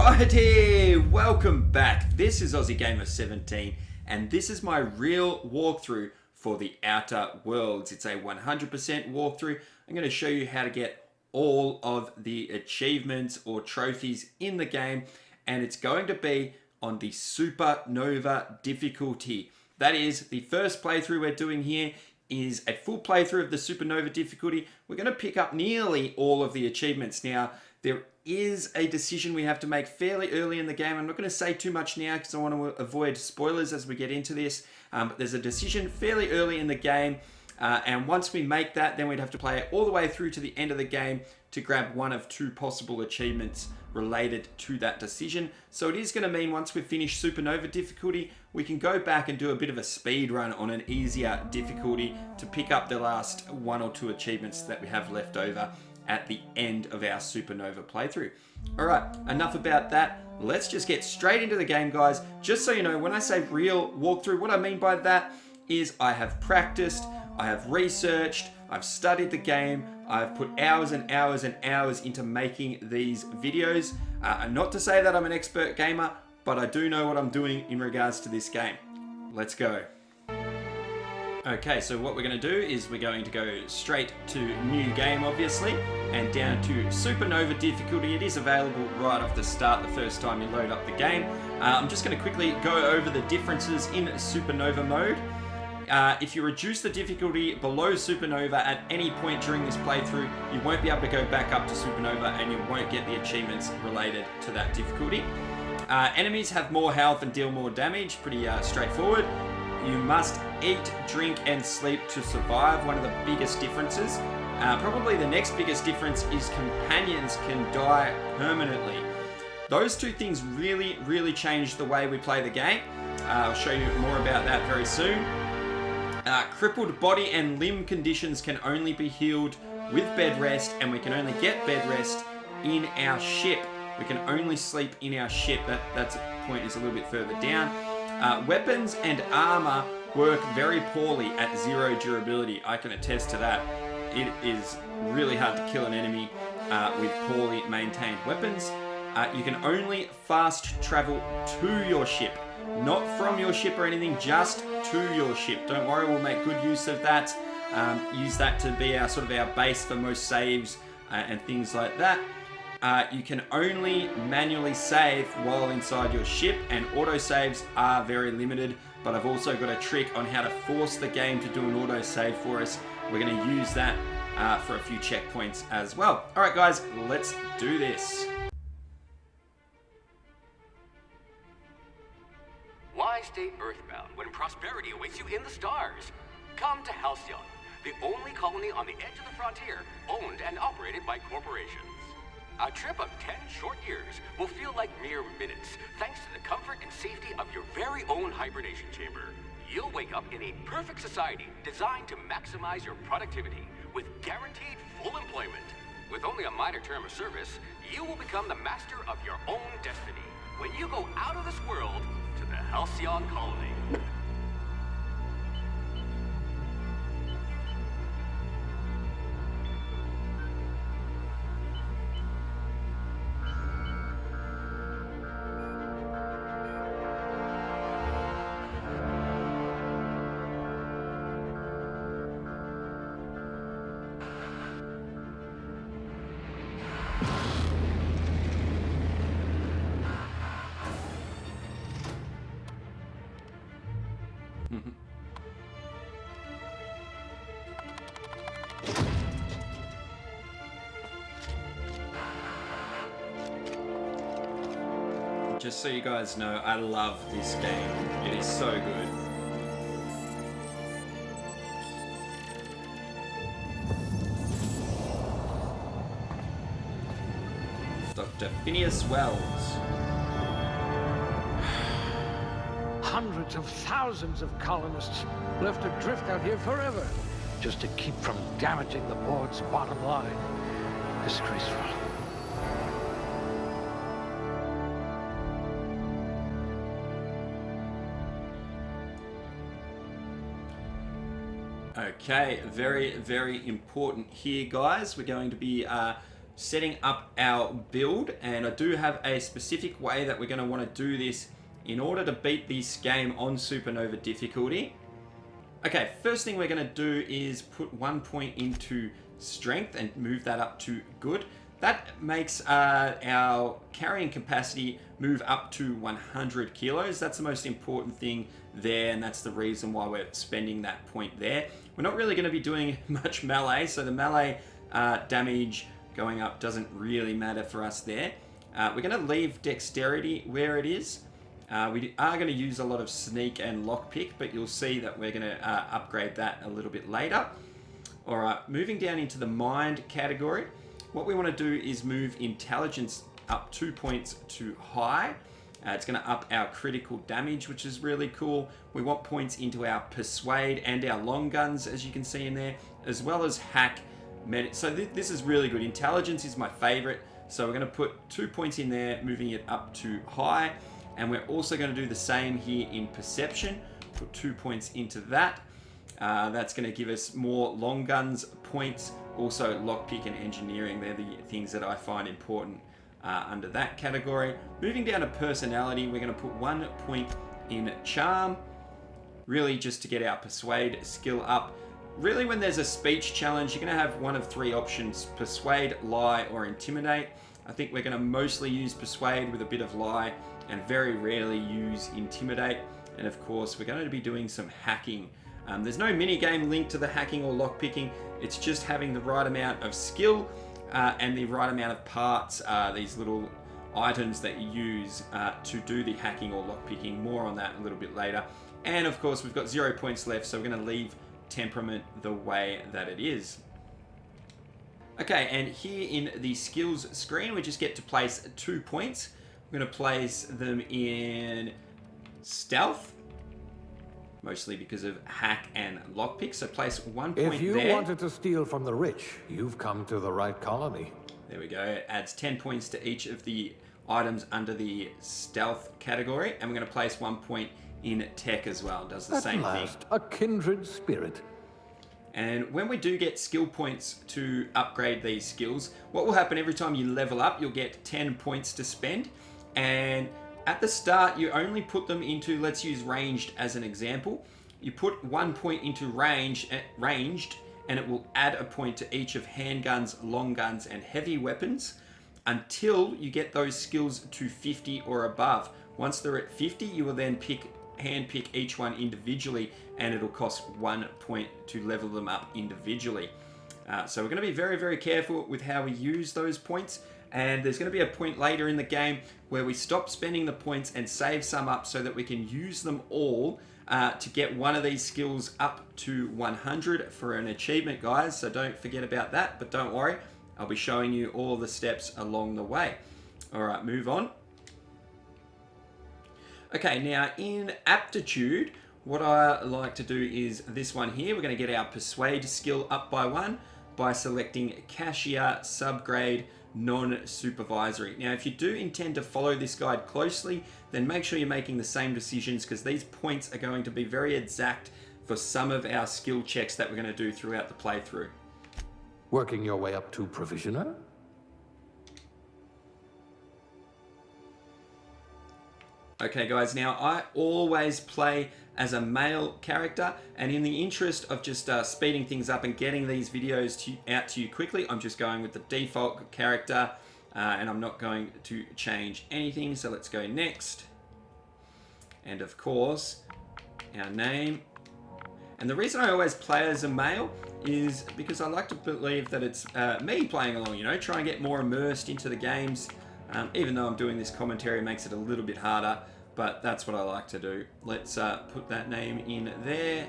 Alrighty, welcome back. This is Aussie Gamer 17 and this is my real walkthrough for the Outer Worlds. It's a 100% walkthrough. I'm going to show you how to get all of the achievements or trophies in the game, and it's going to be on the Supernova difficulty. That is, the first playthrough we're doing here is a full playthrough of the Supernova difficulty. We're going to pick up nearly all of the achievements. Now, there is a decision we have to make fairly early in the game. I'm not going to say too much now because I want to avoid spoilers as we get into this. But there's a decision fairly early in the game. And once we make that, then we'd have to play it all the way through to the end of the game to grab one of two possible achievements related to that decision. So it is going to mean once we've finished Supernova difficulty, we can go back and do a bit of a speed run on an easier difficulty to pick up the last one or two achievements that we have left over at the end of our Supernova playthrough. Alright, enough about that. Let's just get straight into the game, guys. Just so you know, when I say real walkthrough, what I mean by that is I have practiced, I have researched, I've studied the game, I've put hours and hours and hours into making these videos. And not to say that I'm an expert gamer, but I do know what I'm doing in regards to this game. Let's go. Okay, so what we're going to do is we're going to go straight to new game, obviously, and down to Supernova difficulty. It is available right off the start the first time you load up the game. I'm just going to quickly go over the differences in Supernova mode. If you reduce the difficulty below Supernova at any point during this playthrough, you won't be able to go back up to Supernova and you won't get the achievements related to that difficulty. Enemies have more health and deal more damage, pretty straightforward. You must eat, drink, and sleep to survive, one of the biggest differences. Probably the next biggest difference is companions can die permanently. Those two things really change the way we play the game. I'll show you more about that very soon. Crippled body and limb conditions can only be healed with bed rest, and we can only get bed rest in our ship. We can only sleep in our ship. That point is a little bit further down. Weapons and armor work very poorly at 0 durability. I can attest to that. It is really hard to kill an enemy with poorly maintained weapons. You can only fast travel to your ship. Not from your ship or anything, just to your ship. Don't worry, we'll make good use of that. Use that to be our sort of our base for most saves and things like that. You can only manually save while inside your ship, and autosaves are very limited, but I've also got a trick on how to force the game to do an autosave for us. We're going to use that for a few checkpoints as well. Alright guys, let's do this. Why stay earthbound when prosperity awaits you in the stars? Come to Halcyon, the only colony on the edge of the frontier, owned and operated by corporations. A trip of 10 short years will feel like mere minutes, thanks to the comfort and safety of your very own hibernation chamber. You'll wake up in a perfect society designed to maximize your productivity with guaranteed full employment. With only a minor term of service, you will become the master of your own destiny when you go out of this world to the Halcyon colony. Just so you guys know, I love this game. It is so good. Dr. Phineas Wells. Hundreds of thousands of colonists left adrift out here forever, just to keep from damaging the board's bottom line. Disgraceful. Okay, very important here, guys. We're going to be setting up our build, and I do have a specific way that we're going to want to do this in order to beat this game on Supernova difficulty. Okay, first thing we're going to do is put 1 point into strength and move that up to good. That makes our carrying capacity move up to 100 kilos. That's the most important thing there, and that's the reason why we're spending that point there. We're not really going to be doing much melee, so the melee damage going up doesn't really matter for us there. We're going to leave dexterity where it is. We are going to use a lot of sneak and lockpick, but you'll see that we're going to upgrade that a little bit later. All right, moving down into the mind category. What we want to do is move intelligence up 2 points to high. It's going to up our critical damage, which is really cool. We want points into our persuade and our long guns, as you can see in there, as well as hack. So this is really good. Intelligence is my favorite. So we're going to put 2 points in there, moving it up to high. And we're also going to do the same here in perception. Put 2 points into that. That's going to give us more long guns points. Also lockpick and engineering. They're the things that I find important under that category. Moving down to personality, we're going to put 1 point in charm. Really just to get our persuade skill up. Really, when there's a speech challenge, you're going to have one of 3 options: persuade, lie, or intimidate. I think we're going to mostly use persuade with a bit of lie, and very rarely use intimidate. And of course, we're going to be doing some hacking. There's no mini game linked to the hacking or lockpicking. It's just having the right amount of skill and the right amount of parts, these little items that you use to do the hacking or lockpicking. More on that a little bit later. And of course, we've got 0 points left, so we're going to leave temperament the way that it is. Okay, and here in the skills screen, we just get to place 2 points. We're going to place them in stealth, mostly because of hack and lockpick. So place 1 point there. If you wanted to steal from the rich, you've come to the right colony. There we go. It adds 10 points to each of the items under the stealth category. And we're going to place 1 point in tech as well. It does the same thing. A kindred spirit. And when we do get skill points to upgrade these skills, what will happen every time you level up, you'll get 10 points to spend. And at the start, you only put them into, let's use ranged as an example. You put 1 point into ranged, and it will add a point to each of handguns, long guns, and heavy weapons until you get those skills to 50 or above. Once they're at 50, you will then handpick each one individually, and it'll cost 1 point to level them up individually. So we're going to be very, very careful with how we use those points. And there's going to be a point later in the game where we stop spending the points and save some up so that we can use them all to get one of these skills up to 100 for an achievement, guys. So don't forget about that, but don't worry. I'll be showing you all the steps along the way. All right, move on. Okay, now in aptitude, what I like to do is this one here. We're going to get our persuade skill up by 1 by selecting cashier, subgrade, non-supervisory. Now, if you do intend to follow this guide closely, then make sure you're making the same decisions, because these points are going to be very exact for some of our skill checks that we're going to do throughout the playthrough. Working your way up to provisioner? Okay guys, now I always play as a male character, and in the interest of just speeding things up and getting these videos out to you quickly, I'm just going with the default character, and I'm not going to change anything. So let's go next. And of course, our name. And the reason I always play as a male is because I like to believe that it's me playing along, you know, try and get more immersed into the games. Even though I'm doing this commentary, it makes it a little bit harder, but that's what I like to do. Let's put that name in there.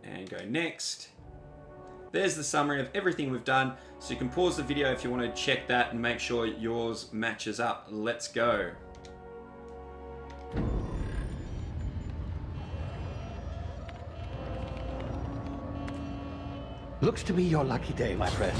And go next. There's the summary of everything we've done, so you can pause the video if you want to check that and make sure yours matches up. Let's go. Looks to be your lucky day, my friend.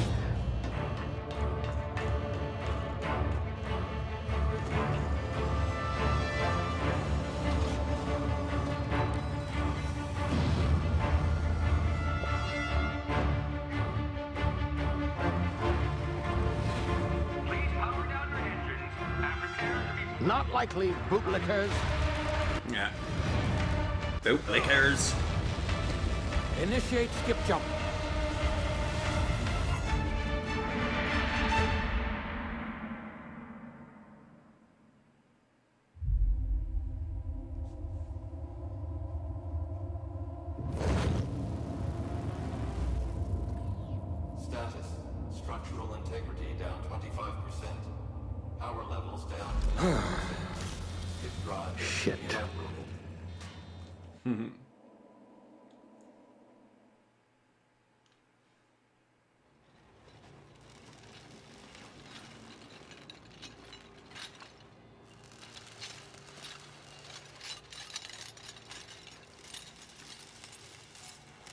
Not likely, bootlickers. Yeah. Bootlickers. Initiate skip jump. Status. Structural integrity down 25%. Power levels down 10%. If drive is Shit. inoperable.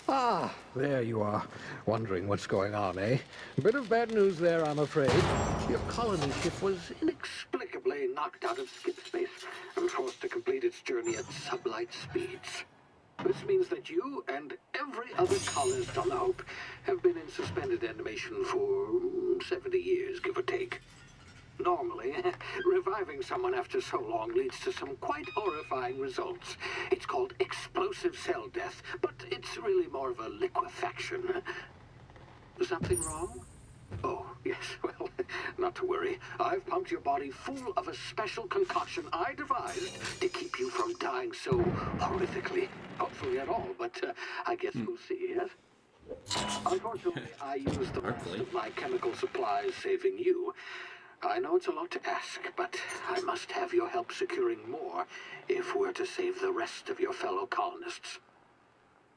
Ah, there you are. Wondering what's going on, eh? A bit of bad news there, I'm afraid. Your colony ship was inexplicably knocked out of skip space and forced to complete its journey at sublight speeds. This means that you and every other colonist on the Hope have been in suspended animation for 70 years, give or take. Normally, reviving someone after so long leads to some quite horrifying results. It's called explosive cell death, but it's really more of a liquefaction. Something wrong? Oh, yes, well, not to worry. I've pumped your body full of a special concoction I devised to keep you from dying so horrifically. Hopefully at all, but I guess we'll see, yes? Unfortunately, I used the rest of my chemical supplies saving you. I know it's a lot to ask, but I must have your help securing more if we're to save the rest of your fellow colonists.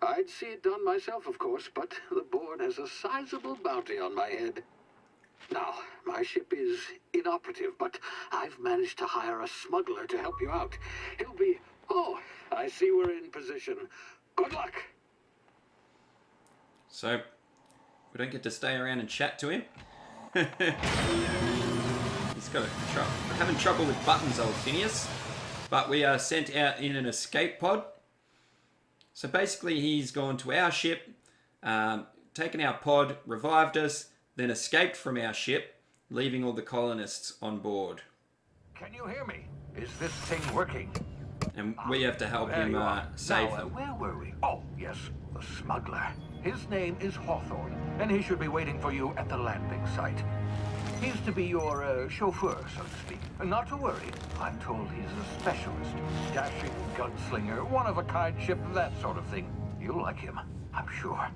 I'd see it done myself, of course, but the board has a sizable bounty on my head. Now, my ship is inoperative, but I've managed to hire a smuggler to help you out. He'll be... Oh, I see we're in position. Good luck! So, we don't get to stay around and chat to him. He's got having trouble with buttons, old Phineas. But we are sent out in an escape pod. So basically he's gone to our ship, taken our pod, revived us, then escaped from our ship, leaving all the colonists on board. Can you hear me? Is this thing working? And we have to help him save them. Where were we? Oh, yes, the smuggler. His name is Hawthorne, and he should be waiting for you at the landing site. He's to be your chauffeur, so to speak. Not to worry. I'm told he's a specialist. Dashing gunslinger, one-of-a-kind ship, that sort of thing. You'll like him, I'm sure.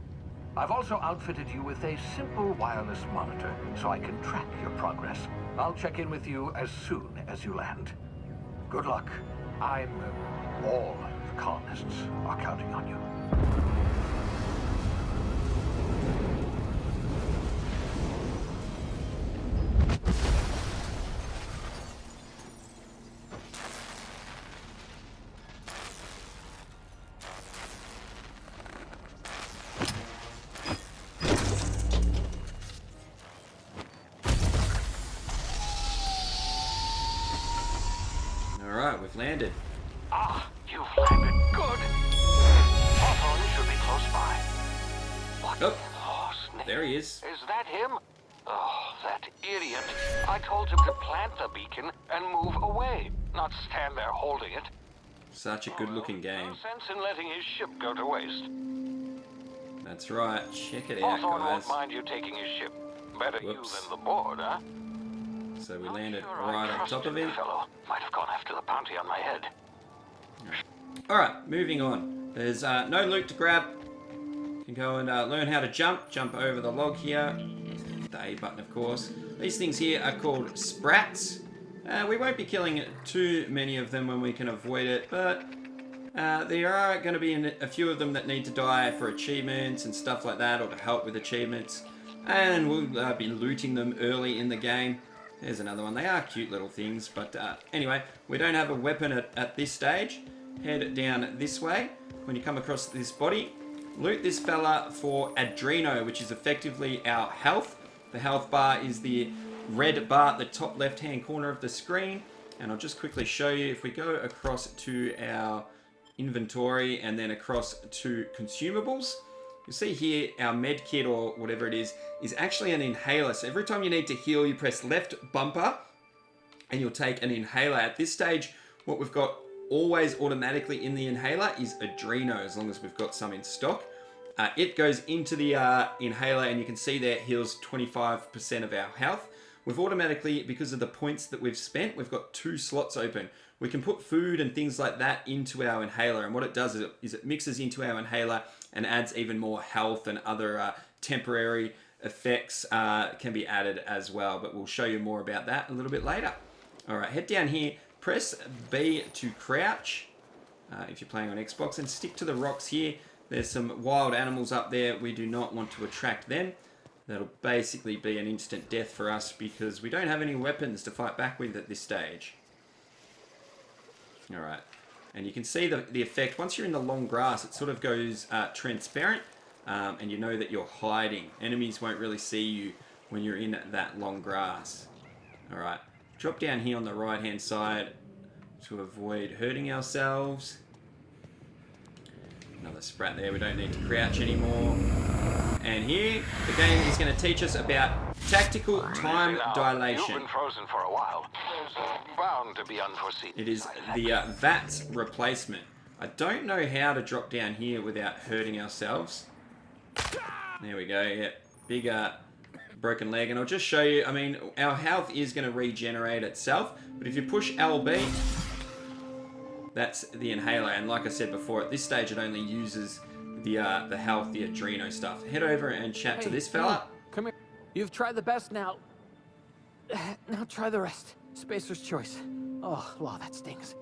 I've also outfitted you with a simple wireless monitor, so I can track your progress. I'll check in with you as soon as you land. Good luck. All the colonists are counting on you. Alright, we've landed. Ah, you've landed good. Hawthorne should be close by. What? Oh, Oh, snake. there he is. Is that him? Oh, that idiot. I told him to plant the beacon and move away, not stand there holding it. Such a good-looking game. No sense in letting his ship go to waste. That's right. Check it out, Hawthorne guys. won't mind you taking his ship. Better Whoops. you than the board, huh? So we landed Sure, I right on top trusted of him. the fellow. Might have gone after the bounty on my head. Alright, moving on. There's no loot to grab. You can go and learn how to jump over the log here. The A button, of course. These things here are called sprats. We won't be killing too many of them when we can avoid it, but there are going to be a few of them that need to die for achievements and stuff like that, or to help with achievements. And we'll be looting them early in the game. There's another one. They are cute little things, but anyway, we don't have a weapon at this stage. Head down this way. When you come across this body, loot this fella for Adreno, which is effectively our health. The health bar is the red bar at the top left-hand corner of the screen. And I'll just quickly show you. If we go across to our inventory and then across to consumables, you see here our med kit, or whatever it is actually an inhaler. So every time you need to heal, you press left bumper and you'll take an inhaler. At this stage, what we've got always automatically in the inhaler is Adreno, as long as we've got some in stock. It goes into the inhaler, and you can see there it heals 25% of our health. We've automatically, because of the points that we've spent, we've got 2 slots open. We can put food and things like that into our inhaler, and what it does is it mixes into our inhaler and adds even more health, and other temporary effects can be added as well, but we'll show you more about that a little bit later. All right, head down here, press B to crouch if you're playing on Xbox, and stick to the rocks here. There's some wild animals up there. We do not want to attract them. That'll basically be an instant death for us because we don't have any weapons to fight back with at this stage. All right, and you can see the effect. Once you're in the long grass, it sort of goes transparent, and you know that you're hiding. Enemies won't really see you when you're in that long grass. All right, drop down here on the right-hand side to avoid hurting ourselves. Another sprat there. We don't need to crouch anymore. And here, the game is going to teach us about tactical time dilation. You've been frozen for a while. There's bound to be unforeseen. It is the VATS replacement. I don't know how to drop down here without hurting ourselves. There we go. Yeah, big broken leg. And I'll just show you, I mean, our health is going to regenerate itself. But if you push LB, that's the inhaler. And like I said before, at this stage, it only uses the health, the Adreno stuff. Head over and chat to this fella. Come here. You've tried the best now. Now try the rest. Spacer's choice. Oh, wow, that stings.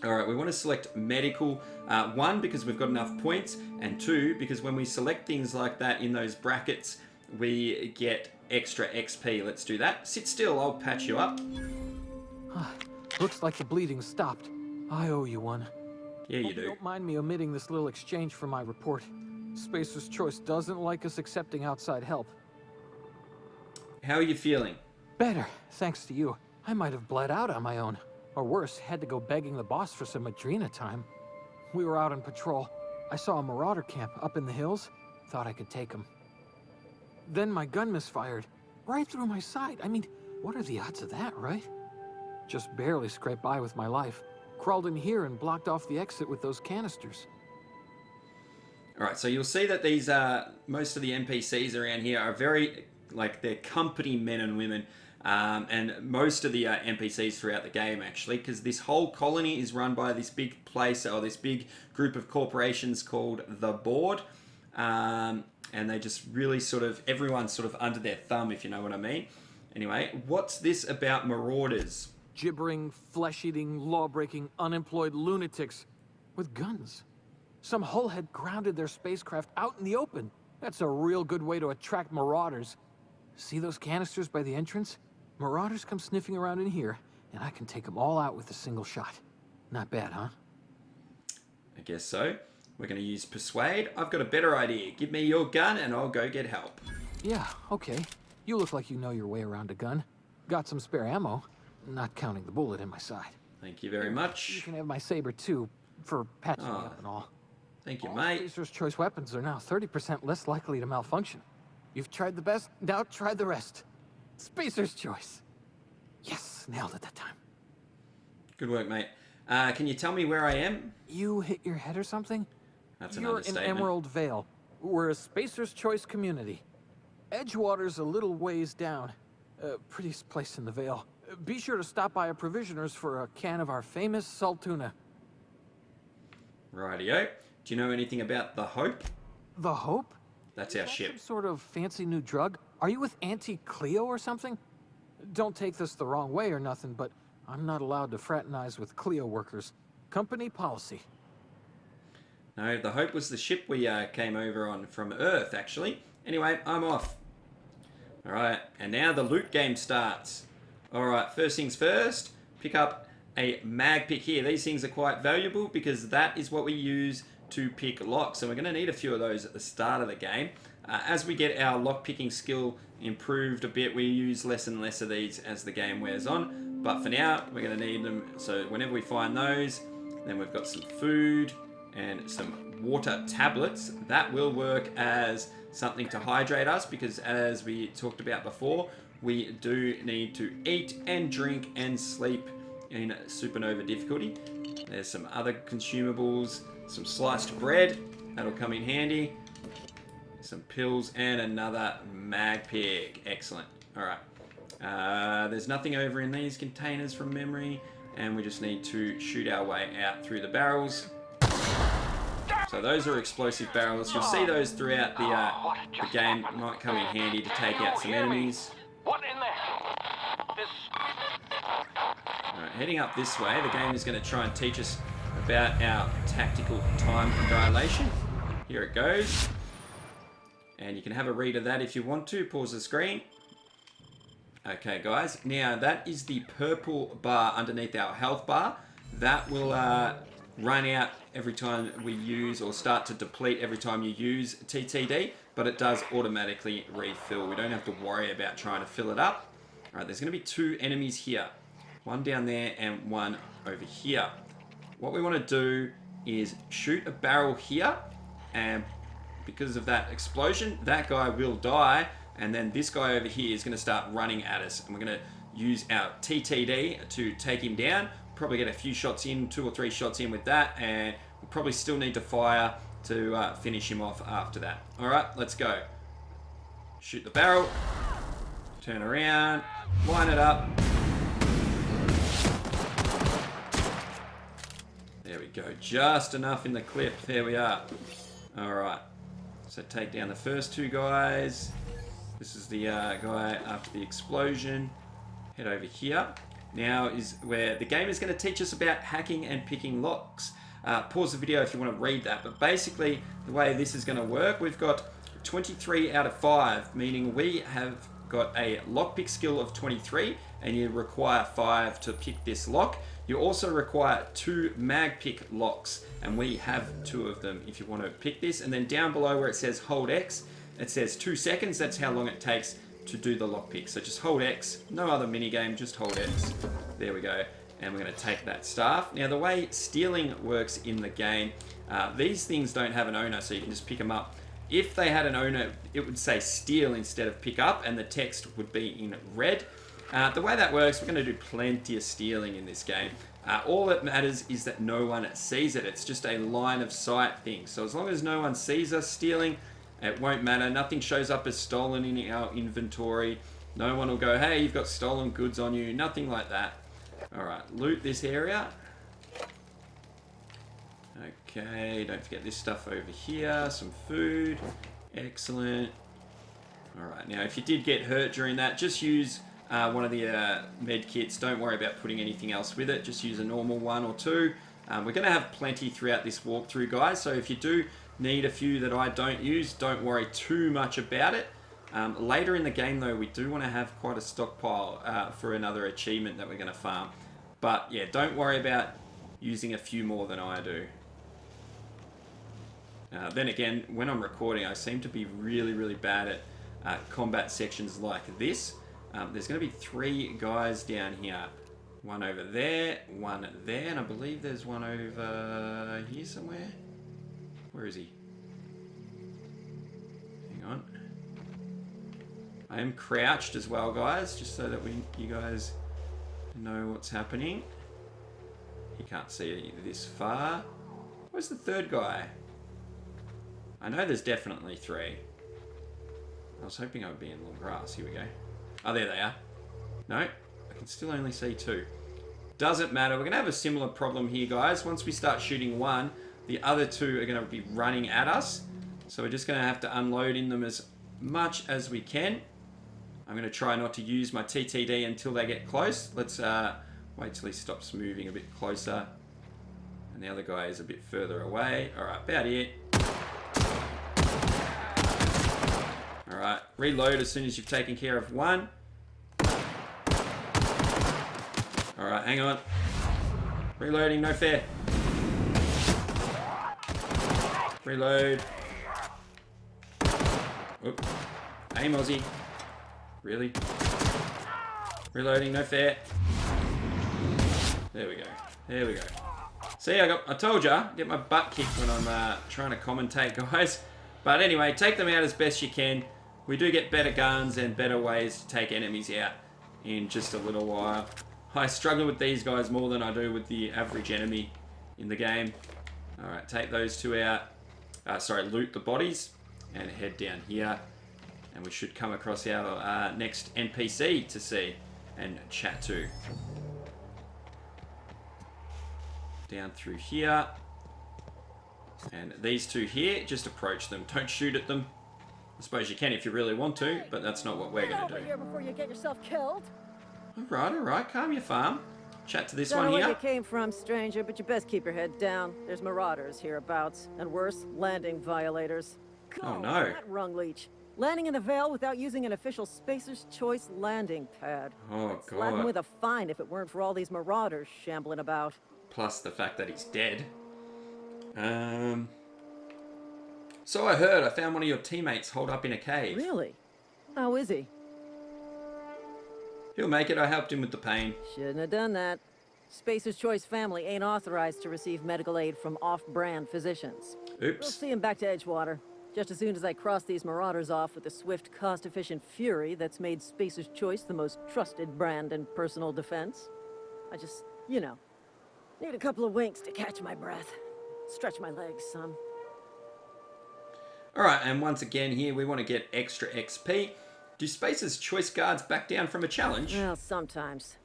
All right, we want to select medical. 1, because we've got enough points, and 2, because when we select things like that in those brackets, we get extra XP. Let's do that. Sit still, I'll patch you up. Looks like the bleeding stopped. I owe you one. Yeah, you Hope do. Don't mind me omitting this little exchange for my report. Spacer's Choice doesn't like us accepting outside help. How are you feeling? Better, thanks to you. I might have bled out on my own. Or worse, had to go begging the boss for some Adrena time. We were out on patrol. I saw a marauder camp up in the hills. Thought I could take him. Then my gun misfired. Right through my side. I mean, what are the odds of that, right? Just barely scraped by with my life. Crawled in here and blocked off the exit with those canisters. All right, so you'll see that these most of the NPCs around here are very, like, they're company men and women, and most of the NPCs throughout the game, actually, because this whole colony is run by this big place, or this big group of corporations called the Board, and they just really sort of, everyone's sort of under their thumb, if you know what I mean. Anyway, what's this about marauders? Gibbering, flesh-eating, law-breaking, unemployed lunatics with guns. Some hullhead grounded their spacecraft out in the open. That's a real good way to attract marauders. See those canisters by the entrance? Marauders come sniffing around in here, and I can take them all out with a single shot. Not bad, huh? I guess so. We're going to use Persuade. I've got a better idea. Give me your gun and I'll go get help. Yeah, okay. You look like you know your way around a gun. Got some spare ammo, not counting the bullet in my side. Thank you very much. You can have my saber too, for patching me up and all. Thank you, All mate. Spacer's Choice weapons are now 30% less likely to malfunction. You've tried the best, now try the rest. Spacer's Choice. Yes, nailed it that time. Good work, mate. Can you tell me where I am? You hit your head or something? That's an You're in understatement. Emerald Vale. We're a Spacer's Choice community. Edgewater's a little ways down. Prettiest place in the Vale. Be sure to stop by a provisioner's for a can of our famous salt tuna. Rightio. Do you know anything about the Hope? The Hope? That's Is our that ship. some sort of fancy new drug? Are you with Auntie Cleo or something? Don't take this the wrong way or nothing, but I'm not allowed to fraternize with Cleo workers. Company policy. No, the Hope was the ship we came over on from Earth, actually. Anyway, I'm off. Alright, and now the loot game starts. Alright, first things first, pick up a mag pick here. These things are quite valuable because that is what we use to pick locks, and we're going to need a few of those at the start of the game. As we get our lock picking skill improved a bit, we use less and less of these as the game wears on, but for now we're going to need them, so whenever we find those, then we've got some food and some water tablets. That will work as something to hydrate us, because as we talked about before, we do need to eat and drink and sleep in Supernova difficulty. There's some other consumables, some sliced bread, that'll come in handy. Some pills and another mag pig. Excellent. Alright. There's nothing over in these containers from memory, and we just need to shoot our way out through the barrels. So those are explosive barrels. You'll see those throughout the game. Might come in handy to take out some enemies. What in the... Alright, heading up this way, the game is going to try and teach us about our tactical time dilation. Here it goes. And you can have a read of that if you want to. Pause the screen. Okay, guys. Now, that is the purple bar underneath our health bar. That will run out every time we use, or start to deplete every time you use TTD, but it does automatically refill. We don't have to worry about trying to fill it up. All right, there's going to be 2 enemies here. One down there and one over here. What we want to do is shoot a barrel here, and because of that explosion, that guy will die, and then this guy over here is going to start running at us, and we're going to use our TTD to take him down. Probably get a few shots in, 2 or 3 shots in with that, and we'll probably still need to fire to finish him off after that. Alright, let's go. Shoot the barrel, turn around, line it up. There we go, just enough in the clip, there we are. Alright. So take down the first 2 guys. This is the guy after the explosion. Head over here. Now is where the game is going to teach us about hacking and picking locks. Pause the video if you want to read that. But basically, the way this is going to work, we've got 23 out of 5, meaning we have got a lockpick skill of 23, and you require 5 to pick this lock. You also require 2 mag pick locks, and we have 2 of them if you want to pick this. And then down below where it says hold X, it says 2 seconds. That's how long it takes to do the lockpick. So just hold X, no other mini game, just hold X. There we go. And we're going to take that staff. Now the way stealing works in the game, these things don't have an owner, so you can just pick them up. If they had an owner, it would say steal instead of pick up, and the text would be in red. The way that works, we're going to do plenty of stealing in this game. All that matters is that no one sees it. It's just a line of sight thing. So as long as no one sees us stealing, it won't matter. Nothing shows up as stolen in our inventory. No one will go, hey, you've got stolen goods on you. Nothing like that. Alright, loot this area. Okay, don't forget this stuff over here. Some food. Excellent. Alright, now if you did get hurt during that, just use one of the med kits. Don't worry about putting anything else with it. Just use a normal 1 or 2. We're going to have plenty throughout this walkthrough, guys. So if you do need a few that I don't use, don't worry too much about it. Later in the game, though, we do want to have quite a stockpile for another achievement that we're going to farm. But yeah, don't worry about using a few more than I do. Then again, when I'm recording, I seem to be really, really bad at combat sections like this. There's going to be 3 guys down here. One over there, one there, and I believe there's one over here somewhere. Where is he? Hang on. I am crouched as well, guys, just so that you guys know what's happening. You can't see this far. Where's the 3rd guy? I know there's definitely 3. I was hoping I would be in long grass. Here we go. Oh, there they are. No, I can still only see 2. Doesn't matter. We're going to have a similar problem here, guys. Once we start shooting one, the other 2 are going to be running at us. So we're just going to have to unload in them as much as we can. I'm going to try not to use my TTD until they get close. Let's wait till he stops moving a bit closer. And the other guy is a bit further away. Alright, about it. Alright, reload as soon as you've taken care of one. Alright, hang on. Reloading, no fair. Reload. Whoop. Aim, Aussie. Really? Reloading, no fair. There we go. There we go. See, I told ya, get my butt kicked when I'm trying to commentate, guys. But anyway, take them out as best you can. We do get better guns and better ways to take enemies out in just a little while. I struggle with these guys more than I do with the average enemy in the game. Alright, take those two out. Loot the bodies and head down here. And we should come across our next NPC to see and chat to. Down through here. And these two here, just approach them. Don't shoot at them. I suppose you can if you really want to, but that's not what we're going to do. Here before you get yourself killed. Alright, calm your farm. Chat to this Don't one know here. where you came from, stranger, but you best keep your head down. There's marauders hereabouts, and worse, landing violators. Oh, Go, no. That rung leech. Landing in the Vale without using an official Spacer's Choice landing pad. Oh, Slapped him God. with a fine if it weren't for all these marauders shambling about. Plus the fact that he's dead. So I heard I found one of your teammates holed up in a cave. Really? How is he? He'll make it. I helped him with the pain. Shouldn't have done that. Spacer's Choice family ain't authorized to receive medical aid from off-brand physicians. We'll Oops. see him back to Edgewater. Just as soon as I cross these marauders off with the swift, cost-efficient fury that's made Spacer's Choice the most trusted brand in personal defense. I just, you know, need a couple of winks to catch my breath. Stretch my legs some. Alright, and once again here we want to get extra XP. Do Spacer's Choice guards back down from a challenge? Well, sometimes.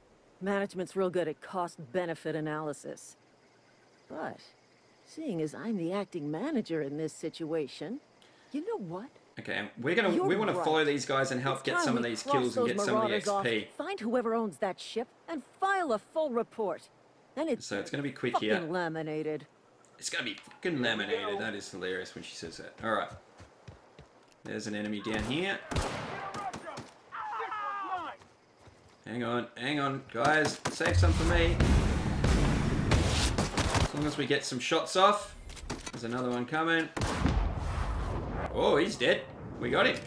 Management's real good at cost-benefit analysis. But, seeing as I'm the acting manager in this situation, you know what? Okay, we want to follow these guys and help It's get time some of we these cross kills and those get some of the marauders off, XP. find whoever owns that ship and file a full report. Then it's So it's going to be quick fucking here. laminated. It's going to be fucking laminated. That is hilarious when she says that. Alright. There's an enemy down here. Hang on, guys. Save some for me. As long as we get some shots off. There's another one coming. Oh, he's dead. We got him.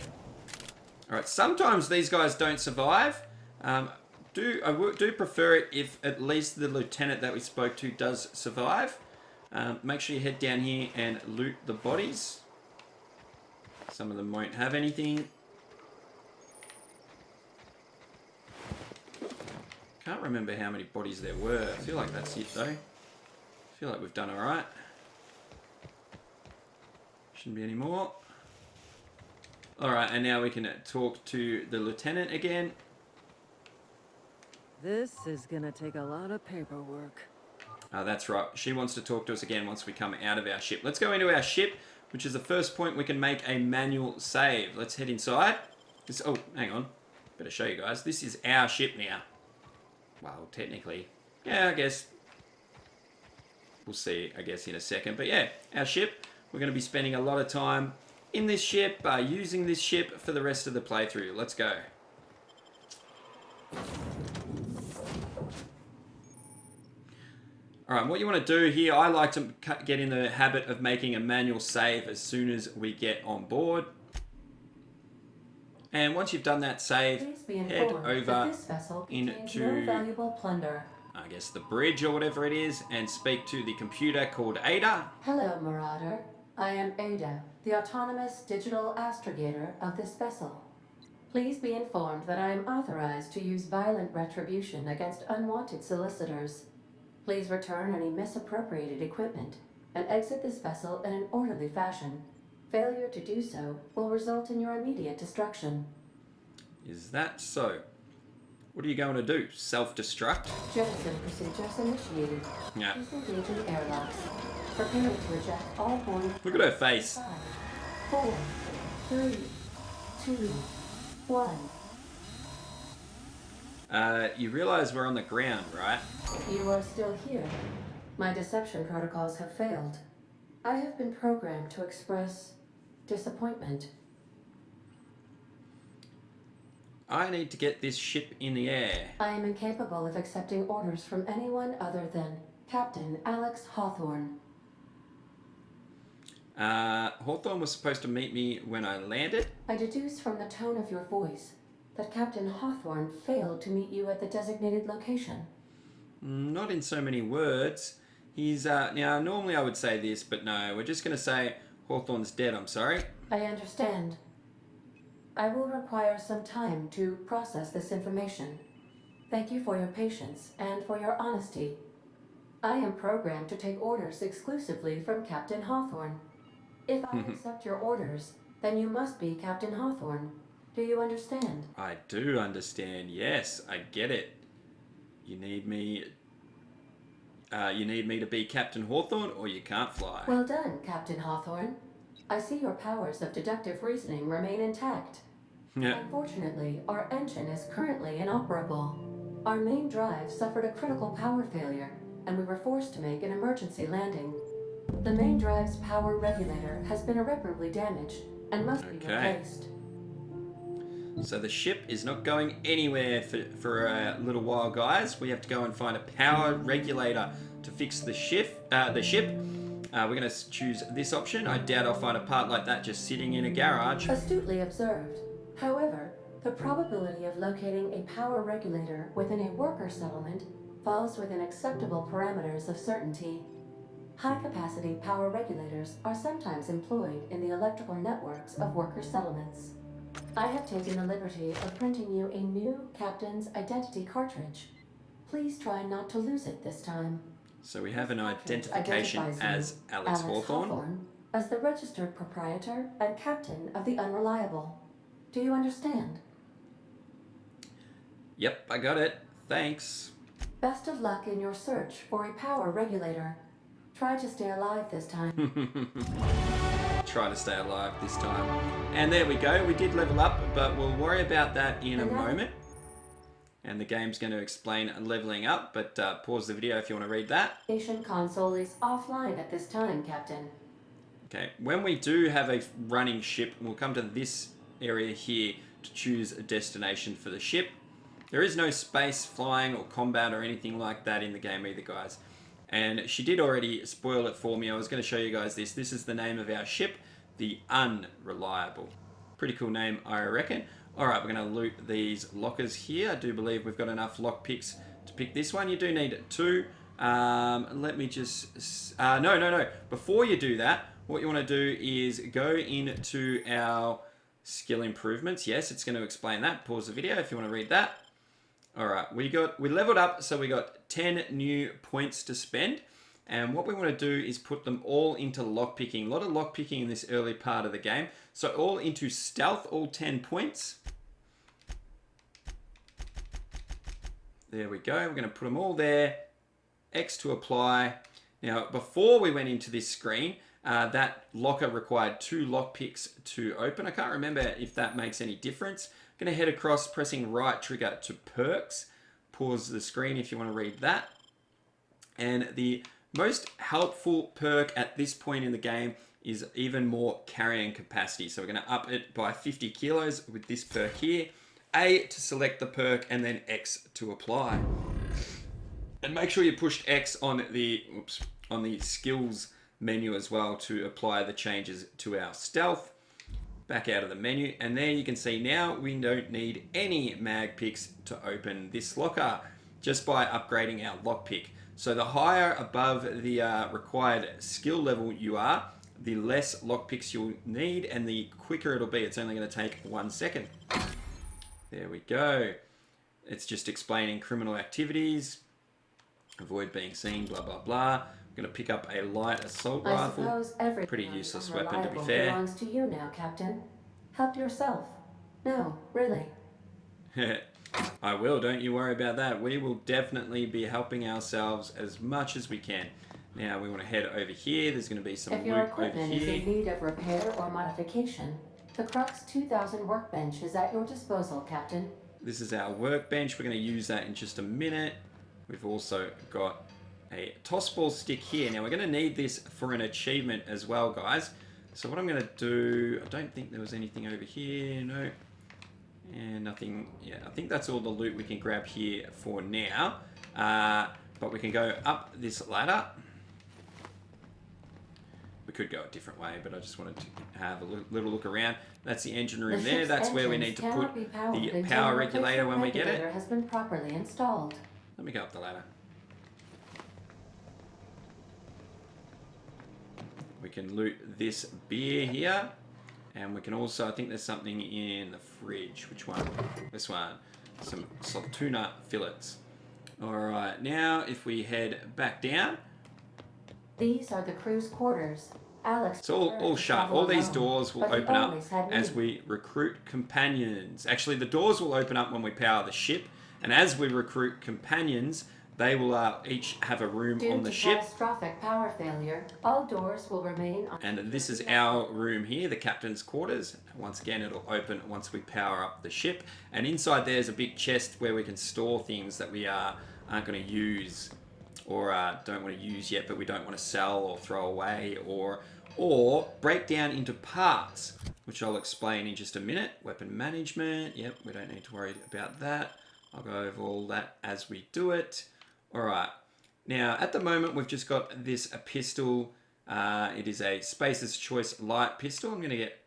Alright, sometimes these guys don't survive. I do prefer it if at least the lieutenant that we spoke to does survive. Make sure you head down here and loot the bodies. Some of them won't have anything. Can't remember how many bodies there were. I feel like that's it though. I feel like we've done alright. Shouldn't be any more. Alright, and now we can talk to the lieutenant again. This is gonna take a lot of paperwork. That's right. She wants to talk to us again once we come out of our ship. Let's go into our ship, which is the first point we can make a manual save. Let's head inside. Oh, hang on. Better show you guys. This is our ship now. Well, technically. Yeah, I guess. We'll see, I guess, in a second. But yeah, our ship. We're going to be spending a lot of time in this ship, using this ship for the rest of the playthrough. Let's go. Alright, what you want to do here, I like to get in the habit of making a manual save as soon as we get on board. And once you've done that save, head over into, no valuable plunder. I guess, the bridge or whatever it is, and speak to the computer called Ada. Hello, Marauder. I am Ada, the autonomous digital astrogator of this vessel. Please be informed that I am authorized to use violent retribution against unwanted solicitors. Please return any misappropriated equipment and exit this vessel in an orderly fashion. Failure to do so will result in your immediate destruction. Is that so? What are you going to do? Self-destruct? Jettison procedures initiated. Yeah. Disengaging airlocks. Prepare to eject all borne. Look at her face. 5, 4, 3, 2, 1. You realize we're on the ground, right? You are still here. My deception protocols have failed. I have been programmed to express disappointment. I need to get this ship in the air. I am incapable of accepting orders from anyone other than Captain Alex Hawthorne. Hawthorne was supposed to meet me when I landed. I deduce from the tone of your voice that Captain Hawthorne failed to meet you at the designated location. Not in so many words. He's, now normally I would say this, but no, we're just going to say Hawthorne's dead, I'm sorry. I understand. I will require some time to process this information. Thank you for your patience and for your honesty. I am programmed to take orders exclusively from Captain Hawthorne. If I accept your orders, then you must be Captain Hawthorne. Do you understand? I do understand. Yes, I get it. You need me. You need me to be Captain Hawthorne, or you can't fly. Well done, Captain Hawthorne. I see your powers of deductive reasoning remain intact. Yeah. Unfortunately, our engine is currently inoperable. Our main drive suffered a critical power failure, and we were forced to make an emergency landing. The main drive's power regulator has been irreparably damaged and must be replaced. So the ship is not going anywhere for a little while, guys. We have to go and find a power regulator to fix the ship. We're going to choose this option. I doubt I'll find a part like that just sitting in a garage. Astutely observed. However, the probability of locating a power regulator within a worker settlement falls within acceptable parameters of certainty. High-capacity power regulators are sometimes employed in the electrical networks of worker settlements. I have taken the liberty of printing you a new Captain's Identity cartridge. Please try not to lose it this time. So we have an identification as Alex Hawthorne. As the registered proprietor and captain of the Unreliable. Do you understand? Yep, I got it. Thanks. Best of luck in your search for a power regulator. Try to stay alive this time. Try to stay alive this time. And there we go. We did level up, but we'll worry about that in a moment. And the game's going to explain leveling up, but pause the video if you want to read that. Station console is offline at this time, Captain. Okay, when we do have a running ship, we'll come to this area here to choose a destination for the ship. There is no space, flying, or combat, or anything like that in the game either, guys. And she did already spoil it for me. I was going to show you guys this. This is the name of our ship, the Unreliable. Pretty cool name, I reckon. Alright, we're going to loot these lockers here. I do believe we've got enough lockpicks to pick this one. You do need 2. Let me just... No. Before you do that, what you want to do is go into our skill improvements. Yes, it's going to explain that. Pause the video if you want to read that. Alright, we leveled up, so we got 10 new points to spend. And what we want to do is put them all into lockpicking. A lot of lockpicking in this early part of the game. So all into stealth, all 10 points. There we go. We're going to put them all there. X to apply. Now, before we went into this screen, that locker required 2 lockpicks to open. I can't remember if that makes any difference. I'm going to head across, pressing right trigger to perks. Pause the screen if you want to read that. And the most helpful perk at this point in the game is even more carrying capacity. So we're going to up it by 50 kilos with this perk here. A to select the perk and then X to apply. And make sure you pushed X on the skills menu as well to apply the changes to our stealth. Back out of the menu, and there you can see now we don't need any mag picks to open this locker just by upgrading our lockpick. So the higher above the required skill level you are, the less lockpicks you'll need and the quicker it'll be. It's only going to take 1 second. There we go. It's just explaining criminal activities, avoid being seen, blah blah blah. I'm going to pick up a light assault rifle. Pretty useless weapon, to be fair. Belongs to you now, Captain. Help yourself. No, really. I will, don't you worry about that. We will definitely be helping ourselves as much as we can. Now we want to head over here. There's going to be some loot over here. If your equipment is in need of repair or modification, the Crux 2000 workbench is at your disposal, Captain. This is our workbench. We're going to use that in just a minute. We've also got a toss ball stick here. Now we're going to need this for an achievement as well, guys. So what I'm going to do, I don't think there was anything over here, no. And nothing, yeah, I think that's all the loot we can grab here for now. But we can go up this ladder. We could go a different way, but I just wanted to have a little look around. That's the engine room there. That's where we need to put the power regulator when we get it. Has been properly installed. Let me go up the ladder. We can loot this beer here. And we can also, I think there's something in the fridge. Which one? This one. Some tuna fillets. Alright, now if we head back down. These are the crew's quarters. Alex. It's all shut. All these doors will open up as we we recruit companions. Actually, the doors will open up when we power the ship. And as we recruit companions, they will each have a room on the ship. Due to catastrophic power failure, all doors will remain on. And this is our room here, the captain's quarters. Once again, it'll open once we power up the ship. And inside there's a big chest where we can store things that we aren't going to use or don't want to use yet, but we don't want to sell or throw away or break down into parts, which I'll explain in just a minute. Weapon management, yep, we don't need to worry about that. I'll go over all that as we do it. All right, now at the moment we've just got this pistol. It is a Spacer's Choice light pistol. I'm going to get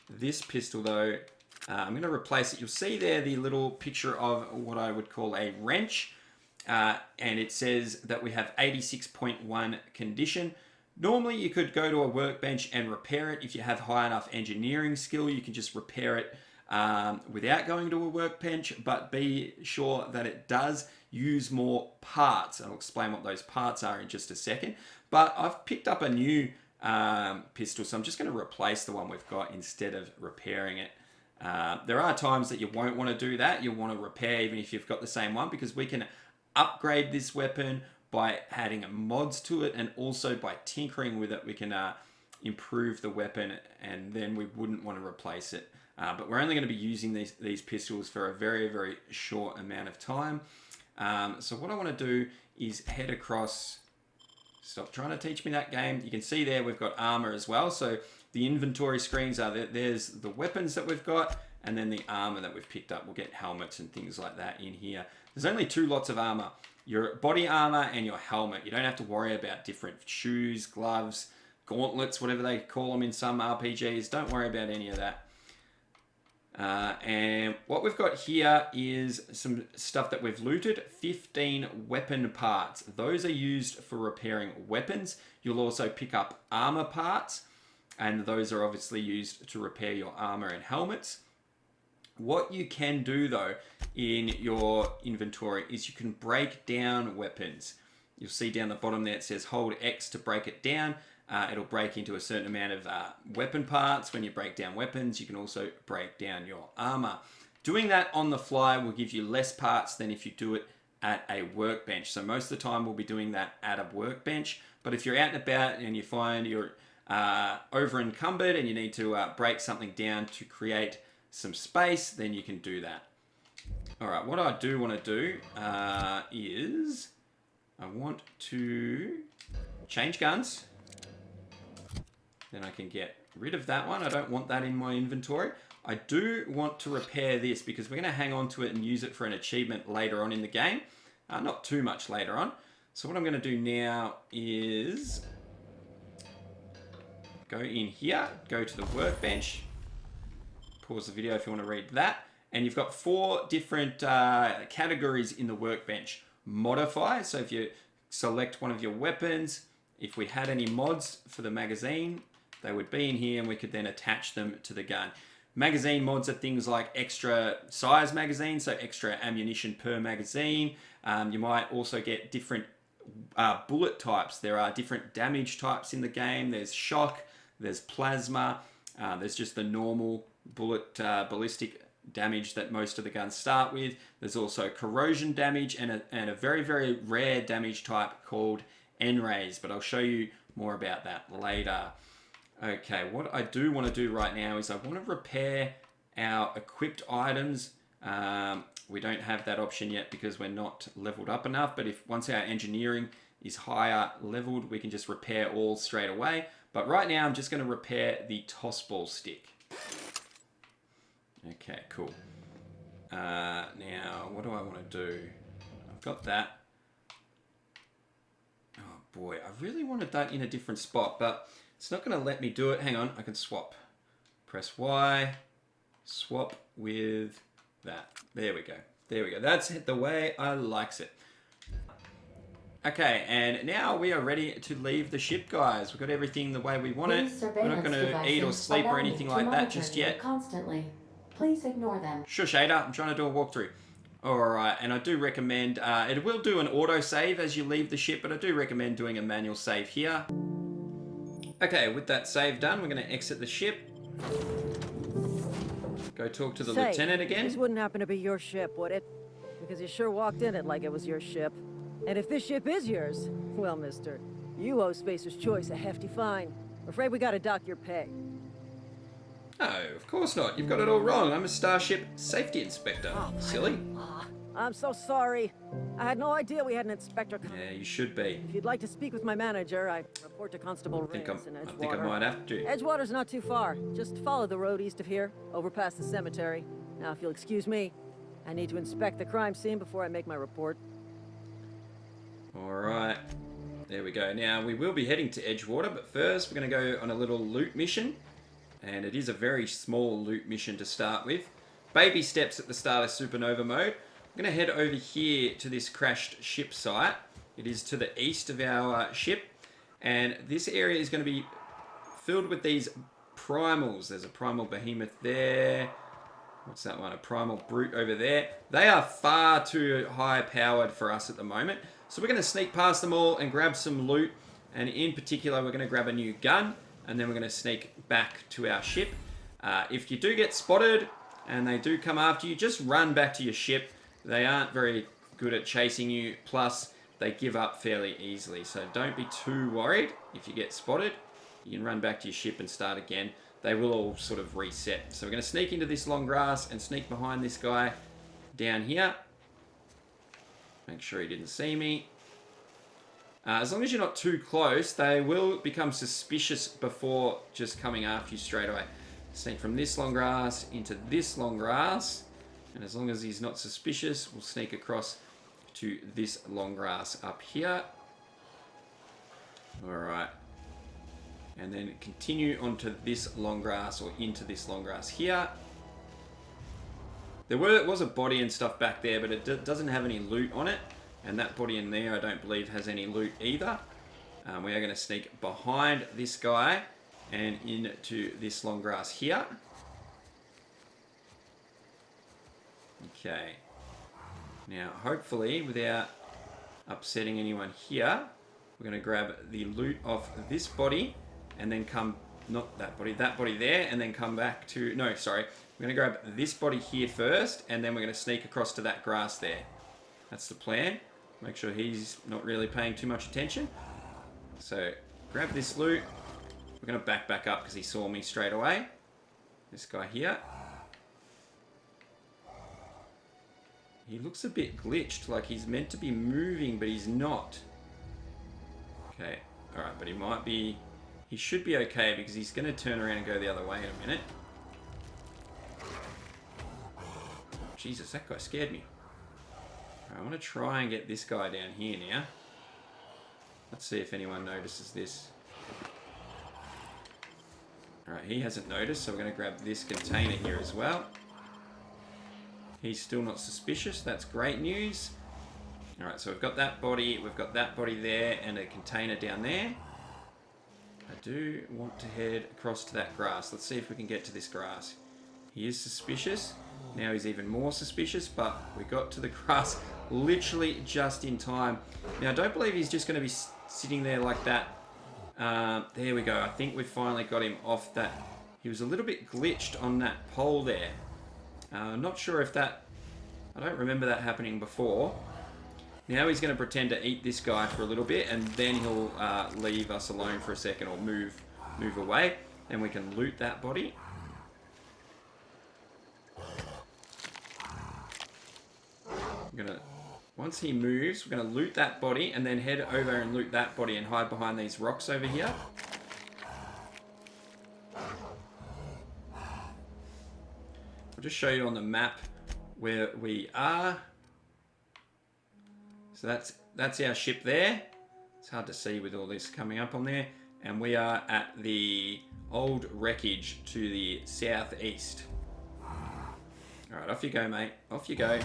this pistol though. I'm going to replace it. You'll see there the little picture of what I would call a wrench. And it says that we have 86.1 condition. Normally you could go to a workbench and repair it. If you have high enough engineering skill, you can just repair it without going to a workbench, but be sure that it does use more parts. I'll explain what those parts are in just a second. But I've picked up a new pistol, so I'm just going to replace the one we've got instead of repairing it. There are times that you won't want to do that. You'll want to repair even if you've got the same one, because we can upgrade this weapon by adding mods to it, and also by tinkering with it we can improve the weapon, and then we wouldn't want to replace it. But we're only going to be using these pistols for a very, very short amount of time. So what I want to do is head across. Stop trying to teach me that game. You can see there we've got armor as well. So the inventory screens are there. There's the weapons that we've got, and then the armor that we've picked up. We'll get helmets and things like that in here. There's only two lots of armor. Your body armor and your helmet. You don't have to worry about different shoes, gloves, gauntlets, whatever they call them in some RPGs. Don't worry about any of that. And what we've got here is some stuff that we've looted. 15 weapon parts. Those are used for repairing weapons. You'll also pick up armor parts, and those are obviously used to repair your armor and helmets. What you can do though in your inventory is you can break down weapons. You'll see down the bottom there it says hold X to break it down. It'll break into a certain amount of weapon parts. When you break down weapons, you can also break down your armor. Doing that on the fly will give you less parts than if you do it at a workbench. So most of the time we'll be doing that at a workbench. But if you're out and about and you find you're over encumbered and you need to break something down to create some space, then you can do that. All right, what I do want to do is I want to change guns. Then I can get rid of that one. I don't want that in my inventory. I do want to repair this because we're going to hang on to it and use it for an achievement later on in the game. Not too much later on. So what I'm going to do now is go in here, go to the workbench. Pause the video if you want to read that. And you've got 4 different categories in the workbench. Modify, so if you select one of your weapons, if we had any mods for the magazine, they would be in here and we could then attach them to the gun. Magazine mods are things like extra size magazine, so extra ammunition per magazine. You might also get different bullet types. There are different damage types in the game. There's shock, there's plasma, there's just the normal bullet ballistic damage that most of the guns start with. There's also corrosion damage and a very, very rare damage type called N-rays, but I'll show you more about that later. Okay, what I do want to do right now is I want to repair our equipped items. We don't have that option yet because we're not leveled up enough, but if once our engineering is higher leveled, we can just repair all straight away. But right now I'm just going to repair the tossball stick. Okay, cool. Now, what do I want to do? I've got that. Oh boy, I really wanted that in a different spot, but it's not going to let me do it. Hang on, I can swap. Press Y, swap with that. There we go. There we go. That's the way I likes it. Okay, and now we are ready to leave the ship, guys. We've got everything the way we want it. These We're not going to surveillance eat or devices sleep or allow me anything to like that monitor just you yet. constantly. Please ignore them. Shush, Ada, I'm trying to do a walkthrough. Alright, and I do recommend, it will do an auto save as you leave the ship, but I do recommend doing a manual save here. Okay, with that save done, we're going to exit the ship. Go talk to the Say, lieutenant again. This wouldn't happen to be your ship, would it? Because you sure walked in it like it was your ship. And if this ship is yours, well, mister, you owe Spacer's Choice a hefty fine. Afraid we gotta dock your pay. No, of course not. You've got it all wrong. I'm a Starship Safety Inspector. Silly. I'm so sorry. I had no idea we had an inspector. Yeah, you should be. If you'd like to speak with my manager, I report to Constable Reyes in I Edgewater. think I might have to. Edgewater's not too far. Just follow the road east of here, over past the cemetery. Now, if you'll excuse me, I need to inspect the crime scene before I make my report. Alright. There we go. Now, we will be heading to Edgewater, but first we're going to go on a little loot mission. And it is a very small loot mission to start with. Baby steps at the start of Supernova mode. I'm going to head over here to this crashed ship site. It is to the east of our ship. And this area is going to be filled with these primals. There's a primal behemoth there. What's that one? A primal brute over there. They are far too high powered for us at the moment. So we're going to sneak past them all and grab some loot. And in particular, we're going to grab a new gun. And then we're going to sneak back to our ship. If you do get spotted and they do come after you, just run back to your ship. They aren't very good at chasing you. Plus, they give up fairly easily. So don't be too worried if you get spotted. You can run back to your ship and start again. They will all sort of reset. So we're going to sneak into this long grass and sneak behind this guy down here. Make sure he didn't see me. As long as you're not too close, they will become suspicious before just coming after you straight away. Sneak from this long grass into this long grass. And as long as he's not suspicious, we'll sneak across to this long grass up here. Alright. And then continue onto this long grass or into this long grass here. There was a body and stuff back there, but it doesn't have any loot on it. And that body in there, I don't believe, has any loot either. We are going to sneak behind this guy and into this long grass here. Okay. Now, hopefully, without upsetting anyone here, we're going to grab the loot off this body and then come, not that body there, and then come back to, no, sorry. We're going to grab this body here first, and then we're going to sneak across to that grass there. That's the plan. Make sure he's not really paying too much attention. So, grab this loot. We're going to back up because he saw me straight away. This guy here. He looks a bit glitched, like he's meant to be moving, but he's not. Okay, alright, but he might be... He should be okay because he's going to turn around and go the other way in a minute. Jesus, that guy scared me. I want to try and get this guy down here now. Let's see if anyone notices this. Alright, he hasn't noticed, so we're going to grab this container here as well. He's still not suspicious. That's great news. Alright, so we've got that body there, and a container down there. I do want to head across to that grass. Let's see if we can get to this grass. He is suspicious. Now he's even more suspicious, but we got to the grass literally just in time. Now, I don't believe he's just going to be sitting there like that. There we go. I think we've finally got him off that. He was a little bit glitched on that pole there. I'm not sure if that... I don't remember that happening before. Now he's going to pretend to eat this guy for a little bit, and then he'll leave us alone for a second, or move away. Then we can loot that body. Once he moves, we're going to loot that body and then head over and loot that body and hide behind these rocks over here. I'll just show you on the map where we are. So that's our ship there. It's hard to see with all this coming up on there. And we are at the old wreckage to the southeast. Alright, off you go, mate. Off you go.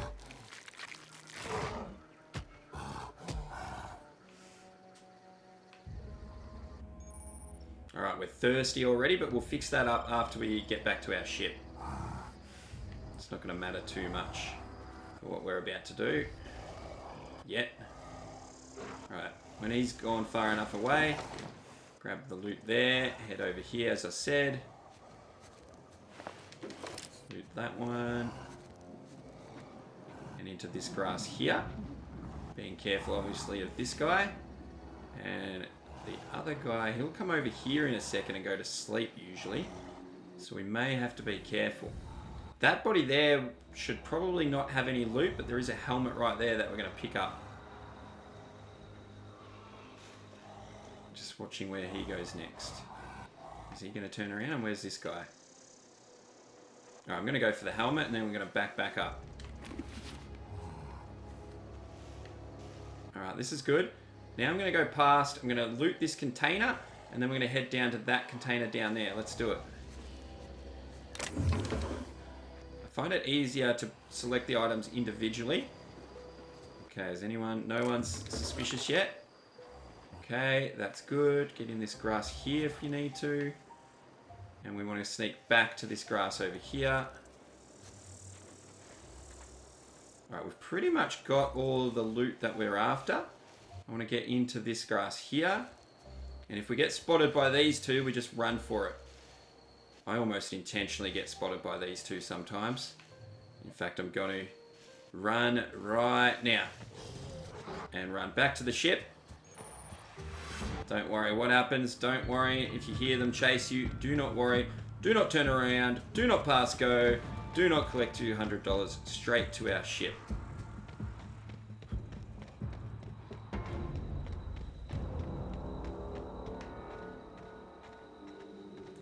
Alright, we're thirsty already, but we'll fix that up after we get back to our ship. It's not going to matter too much for what we're about to do yet. Alright, when he's gone far enough away, grab the loot there, head over here as I said. Loot that one. And into this grass here. Being careful obviously of this guy. And the other guy, he'll come over here in a second and go to sleep usually. So we may have to be careful. That body there should probably not have any loot, but there is a helmet right there that we're going to pick up. Just watching where he goes next. Is he going to turn around? And where's this guy? Alright, I'm going to go for the helmet and then we're going to back up. Alright, this is good. Now I'm going to go past, I'm going to loot this container, and then we're going to head down to that container down there. Let's do it. I find it easier to select the items individually. Okay, is anyone, no one's suspicious yet? Okay, that's good. Get in this grass here if you need to. And we want to sneak back to this grass over here. Alright, we've pretty much got all the loot that we're after. I want to get into this grass here. And if we get spotted by these two, we just run for it. I almost intentionally get spotted by these two sometimes. In fact, I'm going to run right now. And run back to the ship. Don't worry what happens. Don't worry if you hear them chase you. Do not worry. Do not turn around. Do not pass go. Do not collect $200 straight to our ship.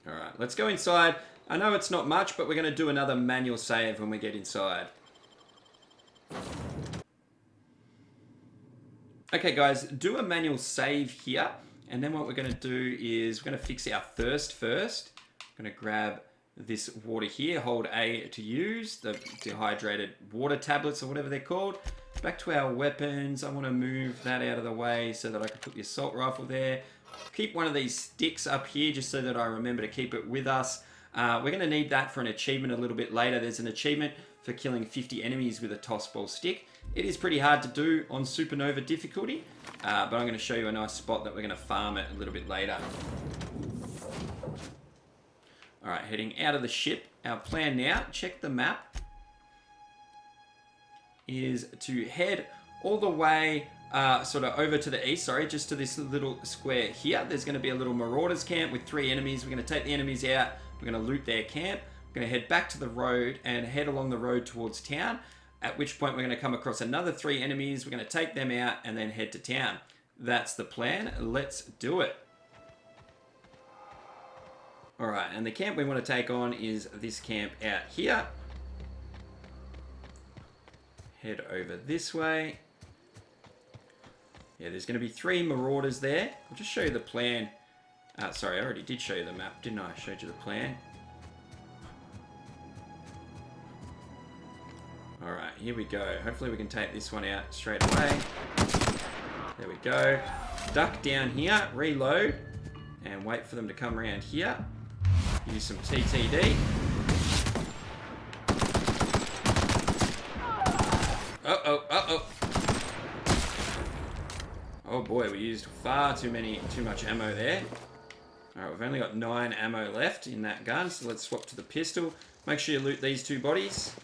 Alright, let's go inside. I know it's not much, but we're going to do another manual save when we get inside. Okay guys, do a manual save here. And then what we're going to do is we're going to fix our thirst first. I'm going to grab this water here, hold A to use, the dehydrated water tablets or whatever they're called. Back to our weapons, I want to move that out of the way so that I can put the assault rifle there. Keep one of these sticks up here just so that I remember to keep it with us. We're going to need that for an achievement a little bit later. There's an achievement for killing 50 enemies with a toss ball stick. It is pretty hard to do on Supernova difficulty, but I'm going to show you a nice spot that we're going to farm it a little bit later. Alright, heading out of the ship. Our plan now, check the map, is to head all the way sort of over to the east, just to this little square here. There's going to be a little marauders camp with 3 enemies. We're going to take the enemies out. We're going to loot their camp. We're going to head back to the road and head along the road towards town, at which point we're going to come across another 3 enemies. We're going to take them out and then head to town. That's the plan. Let's do it. Alright, and the camp we want to take on is this camp out here. Head over this way. Yeah, there's going to be 3 marauders there. I'll just show you the plan. Sorry, I already did show you the map, didn't I? I showed you the plan. Alright, here we go. Hopefully we can take this one out straight away. There we go. Duck down here, reload, and wait for them to come around here. Use some TTD. Uh-oh. Oh boy, we used far too much ammo there. Alright, we've only got 9 ammo left in that gun, so let's swap to the pistol. Make sure you loot these 2 bodies.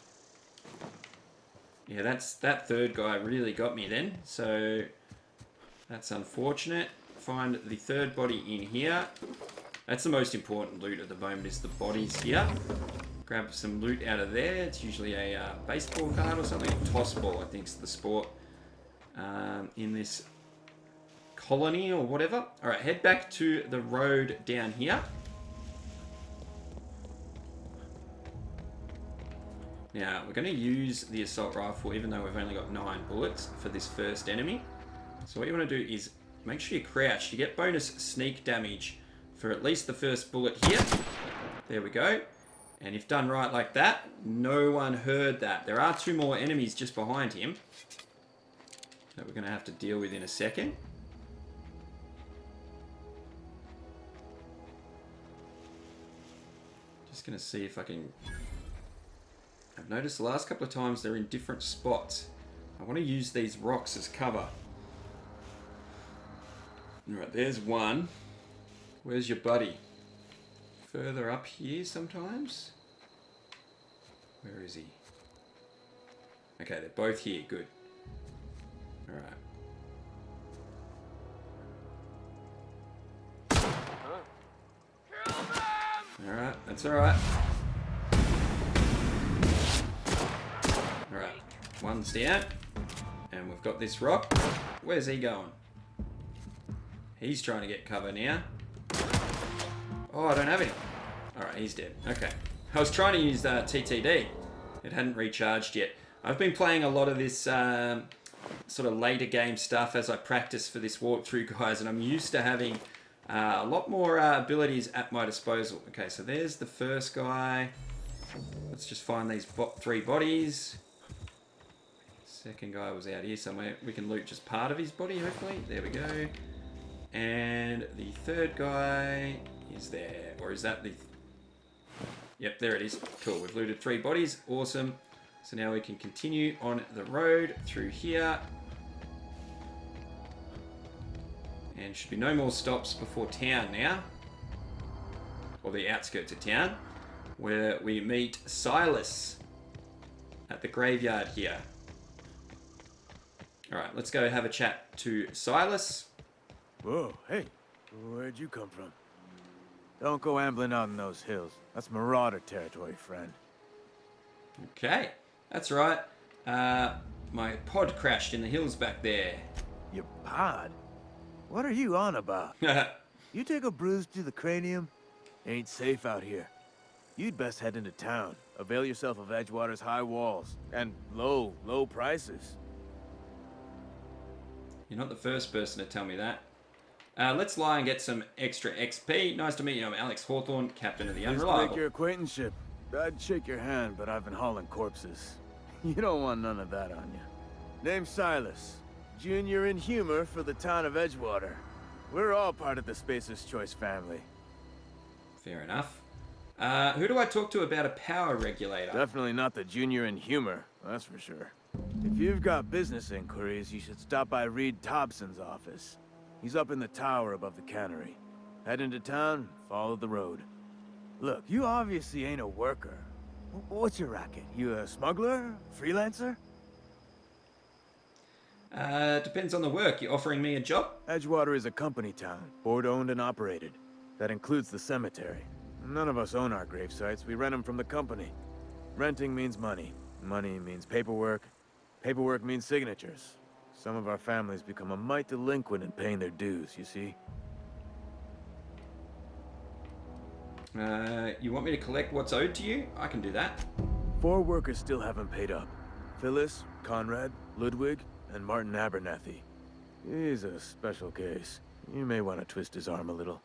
Yeah, that third guy really got me then, so that's unfortunate. Find the third body in here. That's the most important loot at the moment, is the bodies here. Grab some loot out of there. It's usually a baseball card or something. A toss ball, I think, is the sport in this colony or whatever. Alright, head back to the road down here. Now, we're going to use the assault rifle, even though we've only got 9 bullets for this first enemy. So what you want to do is make sure you crouch. You get bonus sneak damage for at least the first bullet here. There we go. And if done right like that, no one heard that. There are 2 more enemies just behind him that we're going to have to deal with in a second. Just gonna see if I can... I've noticed the last couple of times they're in different spots. I want to use these rocks as cover. Alright, there's one. Where's your buddy? Further up here sometimes? Where is he? Okay, they're both here. Good. Alright. Alright, that's alright. Alright, one's down. And we've got this rock. Where's he going? He's trying to get cover now. Oh, I don't have any. Alright, he's dead. Okay. I was trying to use TTD. It hadn't recharged yet. I've been playing a lot of this sort of later game stuff as I practice for this walkthrough, guys, and I'm used to having a lot more abilities at my disposal. Okay, so there's the first guy. Let's just find these 3 bodies. Second guy was out here somewhere. We can loot just part of his body, hopefully. There we go. And the third guy is there. Or is that the... Yep, there it is. Cool, we've looted 3 bodies. Awesome. So now we can continue on the road through here. And should be no more stops before town now. Or the outskirts of town. Where we meet Silas at the graveyard here. Alright, let's go have a chat to Silas. Whoa, hey, where'd you come from? Don't go ambling out in those hills. That's marauder territory, friend. Okay, that's right. My pod crashed in the hills back there. Your pod? What are you on about? You take a bruise to the cranium? Ain't safe out here. You'd best head into town. Avail yourself of Edgewater's high walls. And low prices. You're not the first person to tell me that. Let's lie and get some extra XP. Nice to meet you. I'm Alex Hawthorne, captain of the Pleased to Unreliable. make your acquaintanceship. I'd shake your hand, but I've been hauling corpses. You don't want none of that on you. Name's Silas. Junior in humor for the town of Edgewater. We're all part of the Spacer's Choice family. Fair enough. Who do I talk to about a power regulator? Definitely not the junior in humor, that's for sure. If you've got business inquiries, you should stop by Reed Thompson's office. He's up in the tower above the cannery. Head into town, follow the road. Look, you obviously ain't a worker. What's your racket? You a smuggler? Freelancer? Depends on the work. You offering me a job? Edgewater is a company town, board-owned and operated. That includes the cemetery. None of us own our grave sites. We rent them from the company. Renting means money. Money means paperwork. Paperwork means signatures. Some of our families become a mite delinquent in paying their dues, you see? You want me to collect what's owed to you? I can do that. 4 workers still haven't paid up. Phyllis, Conrad, Ludwig, and Martin Abernathy. He's a special case. You may want to twist his arm a little.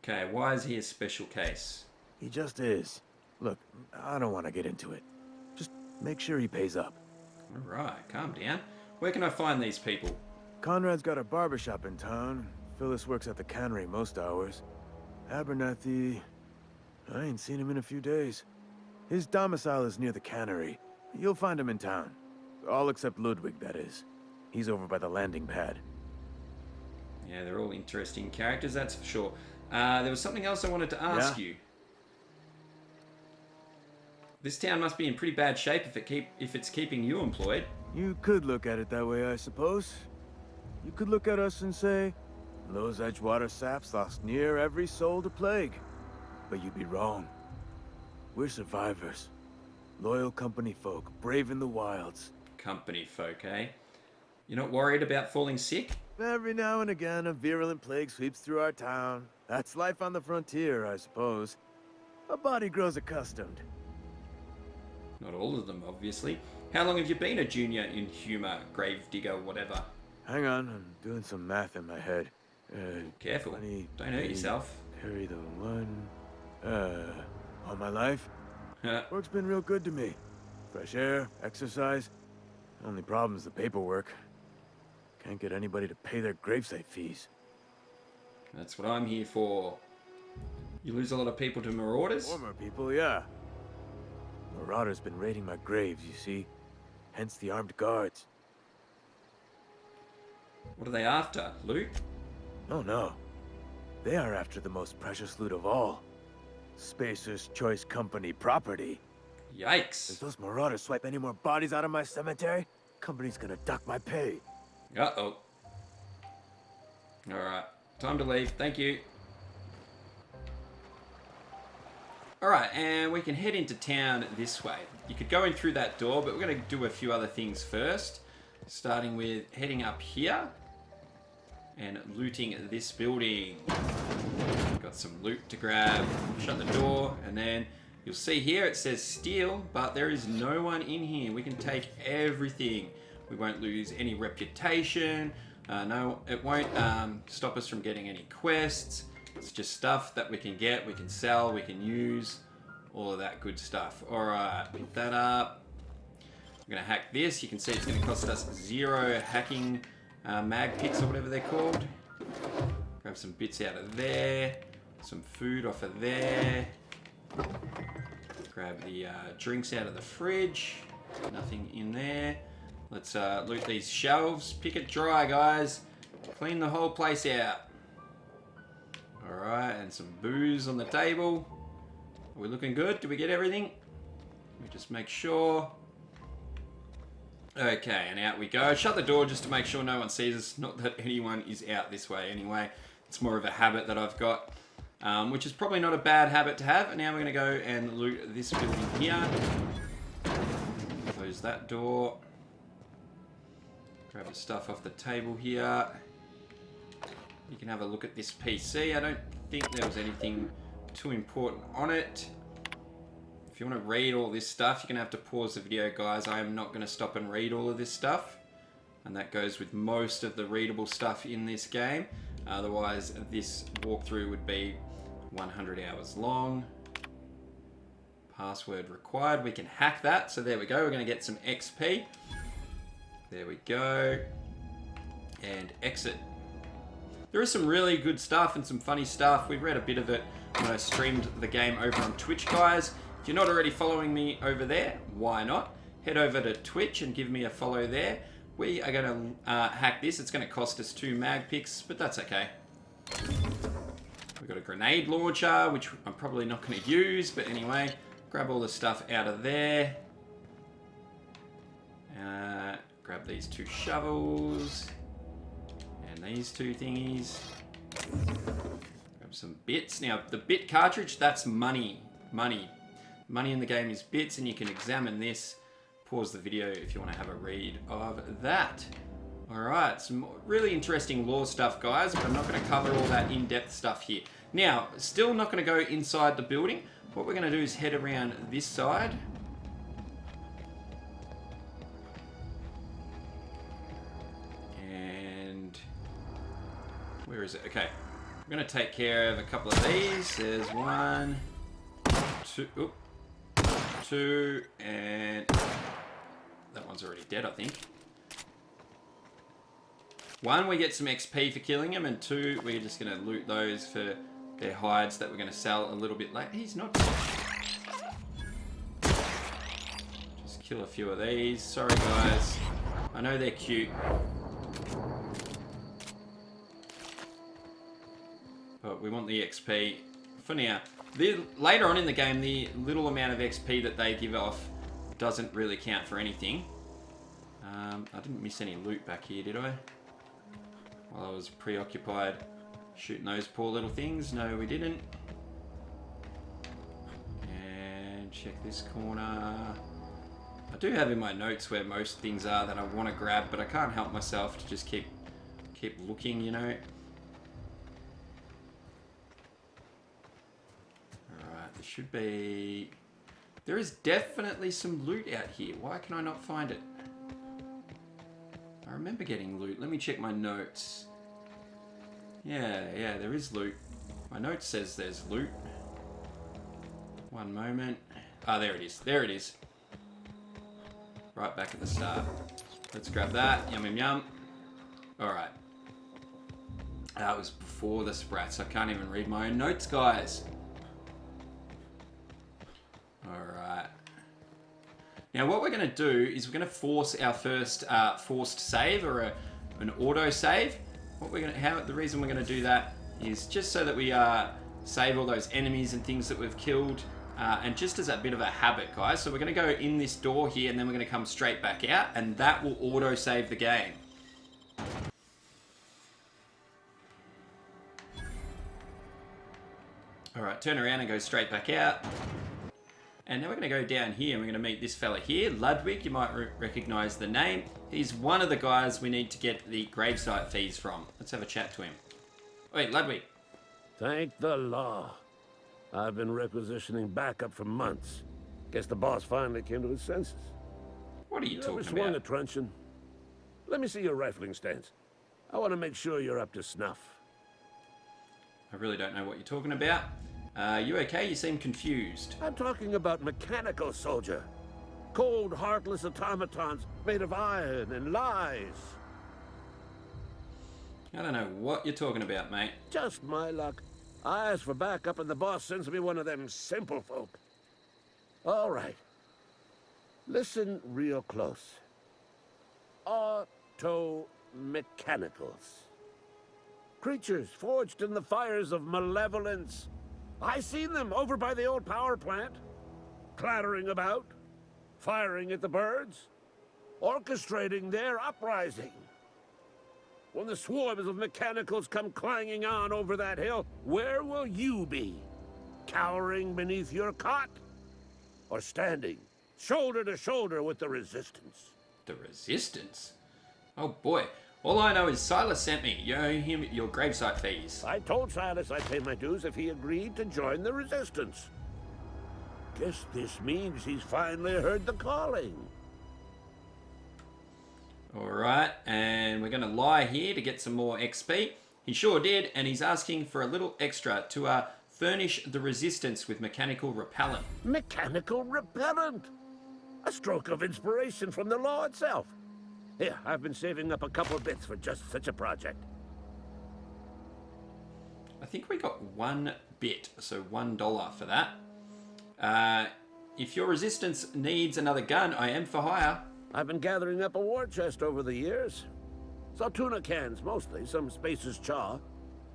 Okay, why is he a special case? He just is. Look, I don't want to get into it. Just make sure he pays up. Alright, calm down. Where can I find these people? Conrad's got a barbershop in town. Phyllis works at the cannery most hours. Abernathy... I ain't seen him in a few days. His domicile is near the cannery. You'll find him in town. All except Ludwig, that is. He's over by the landing pad. Yeah, they're all interesting characters, that's for sure. There was something else I wanted to ask you. This town must be in pretty bad shape if it's keeping you employed. You could look at it that way, I suppose. You could look at us and say, those Edgewater saps lost near every soul to plague. But you'd be wrong. We're survivors. Loyal company folk, brave in the wilds. Company folk, eh? You're not worried about falling sick? Every now and again, a virulent plague sweeps through our town. That's life on the frontier, I suppose. A body grows accustomed. Not all of them, obviously. How long have you been a junior in humor, grave digger, whatever? Hang on, I'm doing some math in my head. Careful, 20, don't hurt yourself. Carry the 1... all my life? Work's been real good to me. Fresh air, exercise. Only problem's the paperwork. Can't get anybody to pay their gravesite fees. That's what I'm here for. You lose a lot of people to marauders? Former people, yeah. Marauders been raiding my graves, you see. Hence the armed guards. What are they after? Loot? Oh no. They are after the most precious loot of all. Spacer's Choice Company property. Yikes. If those marauders swipe any more bodies out of my cemetery, company's gonna duck my pay. Uh-oh. Alright. Time to leave. Thank you. Alright, and we can head into town this way. You could go in through that door, but we're going to do a few other things first. Starting with heading up here and looting this building. Got some loot to grab. Shut the door, and then you'll see here it says steal, but there is no one in here. We can take everything. We won't lose any reputation. No, it won't stop us from getting any quests. It's just stuff that we can get, we can sell, we can use, all of that good stuff. Alright, pick that up. I'm going to hack this. You can see it's going to cost us 0 hacking mag picks or whatever they're called. Grab some bits out of there, some food off of there. Grab the drinks out of the fridge. Nothing in there. Let's loot these shelves. Pick it dry, guys. Clean the whole place out. Alright, and some booze on the table. Are we looking good? Did we get everything? Let me just make sure. Okay, and out we go. Shut the door just to make sure no one sees us. Not that anyone is out this way anyway. It's more of a habit that I've got, which is probably not a bad habit to have. And now we're going to go and loot this building here. Close that door. Grab the stuff off the table here. You can have a look at this PC. I don't think there was anything too important on it. If you want to read all this stuff, you're going to have to pause the video, guys. I am not going to stop and read all of this stuff. And that goes with most of the readable stuff in this game. Otherwise, this walkthrough would be 100 hours long. Password required. We can hack that. So there we go. We're going to get some XP. There we go. And exit. There is some really good stuff and some funny stuff. We read a bit of it when I streamed the game over on Twitch, guys. If you're not already following me over there, why not? Head over to Twitch and give me a follow there. We are going to hack this. It's going to cost us 2 mag picks, but that's okay. We've got a grenade launcher, which I'm probably not going to use, but anyway, grab all the stuff out of there. Grab these 2 shovels. And these 2 thingies. Grab some bits. Now, the bit cartridge, that's money. Money. Money in the game is bits, and you can examine this. Pause the video if you want to have a read of that. Alright, some really interesting lore stuff, guys, but I'm not going to cover all that in-depth stuff here. Now, still not going to go inside the building. What we're going to do is head around this side. Where is it? Okay. I'm going to take care of a couple of these. There's 1, 2, 2, and that one's already dead, I think. 1, we get some XP for killing him, and 2, we're just going to loot those for their hides that we're going to sell a little bit later. He's not dead. Just kill a few of these. Sorry, guys. I know they're cute. But we want the XP for now. Later on in the game, the little amount of XP that they give off doesn't really count for anything. I didn't miss any loot back here, did I? While I was preoccupied shooting those poor little things. No, we didn't. And check this corner. I do have in my notes where most things are that I want to grab, but I can't help myself to just keep looking, you know. Should be... There is definitely some loot out here. Why can I not find it? I remember getting loot. Let me check my notes. Yeah, there is loot. My note says there's loot. One moment. Ah, there it is. There it is. Right back at the start. Let's grab that. Yum, yum, yum. Alright. That was before the sprats. I can't even read my own notes, guys. Alright. Now what we're going to do is we're going to force our first forced save, or an auto save. The reason we're going to do that is just so that we save all those enemies and things that we've killed, and just as a bit of a habit, guys. So we're going to go in this door here, and then we're going to come straight back out, and that will auto save the game. Alright, turn around and go straight back out. And now we're going to go down here and we're going to meet this fella here, Ludwig. You might recognize the name. He's one of the guys we need to get the gravesite fees from. Let's have a chat to him. Wait, Ludwig. Thank the law. I've been requisitioning backup for months. Guess the boss finally came to his senses. What are you talking ever swung about? a truncheon? Let me see your rifling stance. I want to make sure you're up to snuff. I really don't know what you're talking about. You okay? You seem confused. I'm talking about mechanical, soldier. Cold, heartless automatons made of iron and lies. I don't know what you're talking about, mate. Just my luck. I ask for backup and the boss sends me one of them simple folk. All right. Listen real close. Auto-mechanicals. Creatures forged in the fires of malevolence. I seen them over by the old power plant, clattering about, firing at the birds, orchestrating their uprising. When the swarms of mechanicals come clanging on over that hill, where will you be? Cowering beneath your cot? Or standing, shoulder to shoulder with the resistance? The resistance? Oh boy. All I know is Silas sent me. You owe him your gravesite fees. I told Silas I'd pay my dues if he agreed to join the resistance. Guess this means he's finally heard the calling. Alright, and we're going to lie here to get some more XP. He sure did, and he's asking for a little extra to furnish the resistance with mechanical repellent. Mechanical repellent? A stroke of inspiration from the law itself. Here, I've been saving up a couple bits for just such a project. I think we got 1 bit, so $1 for that. If your resistance needs another gun, I am for hire. I've been gathering up a war chest over the years. Saw tuna cans, mostly, some Spacer's chaw,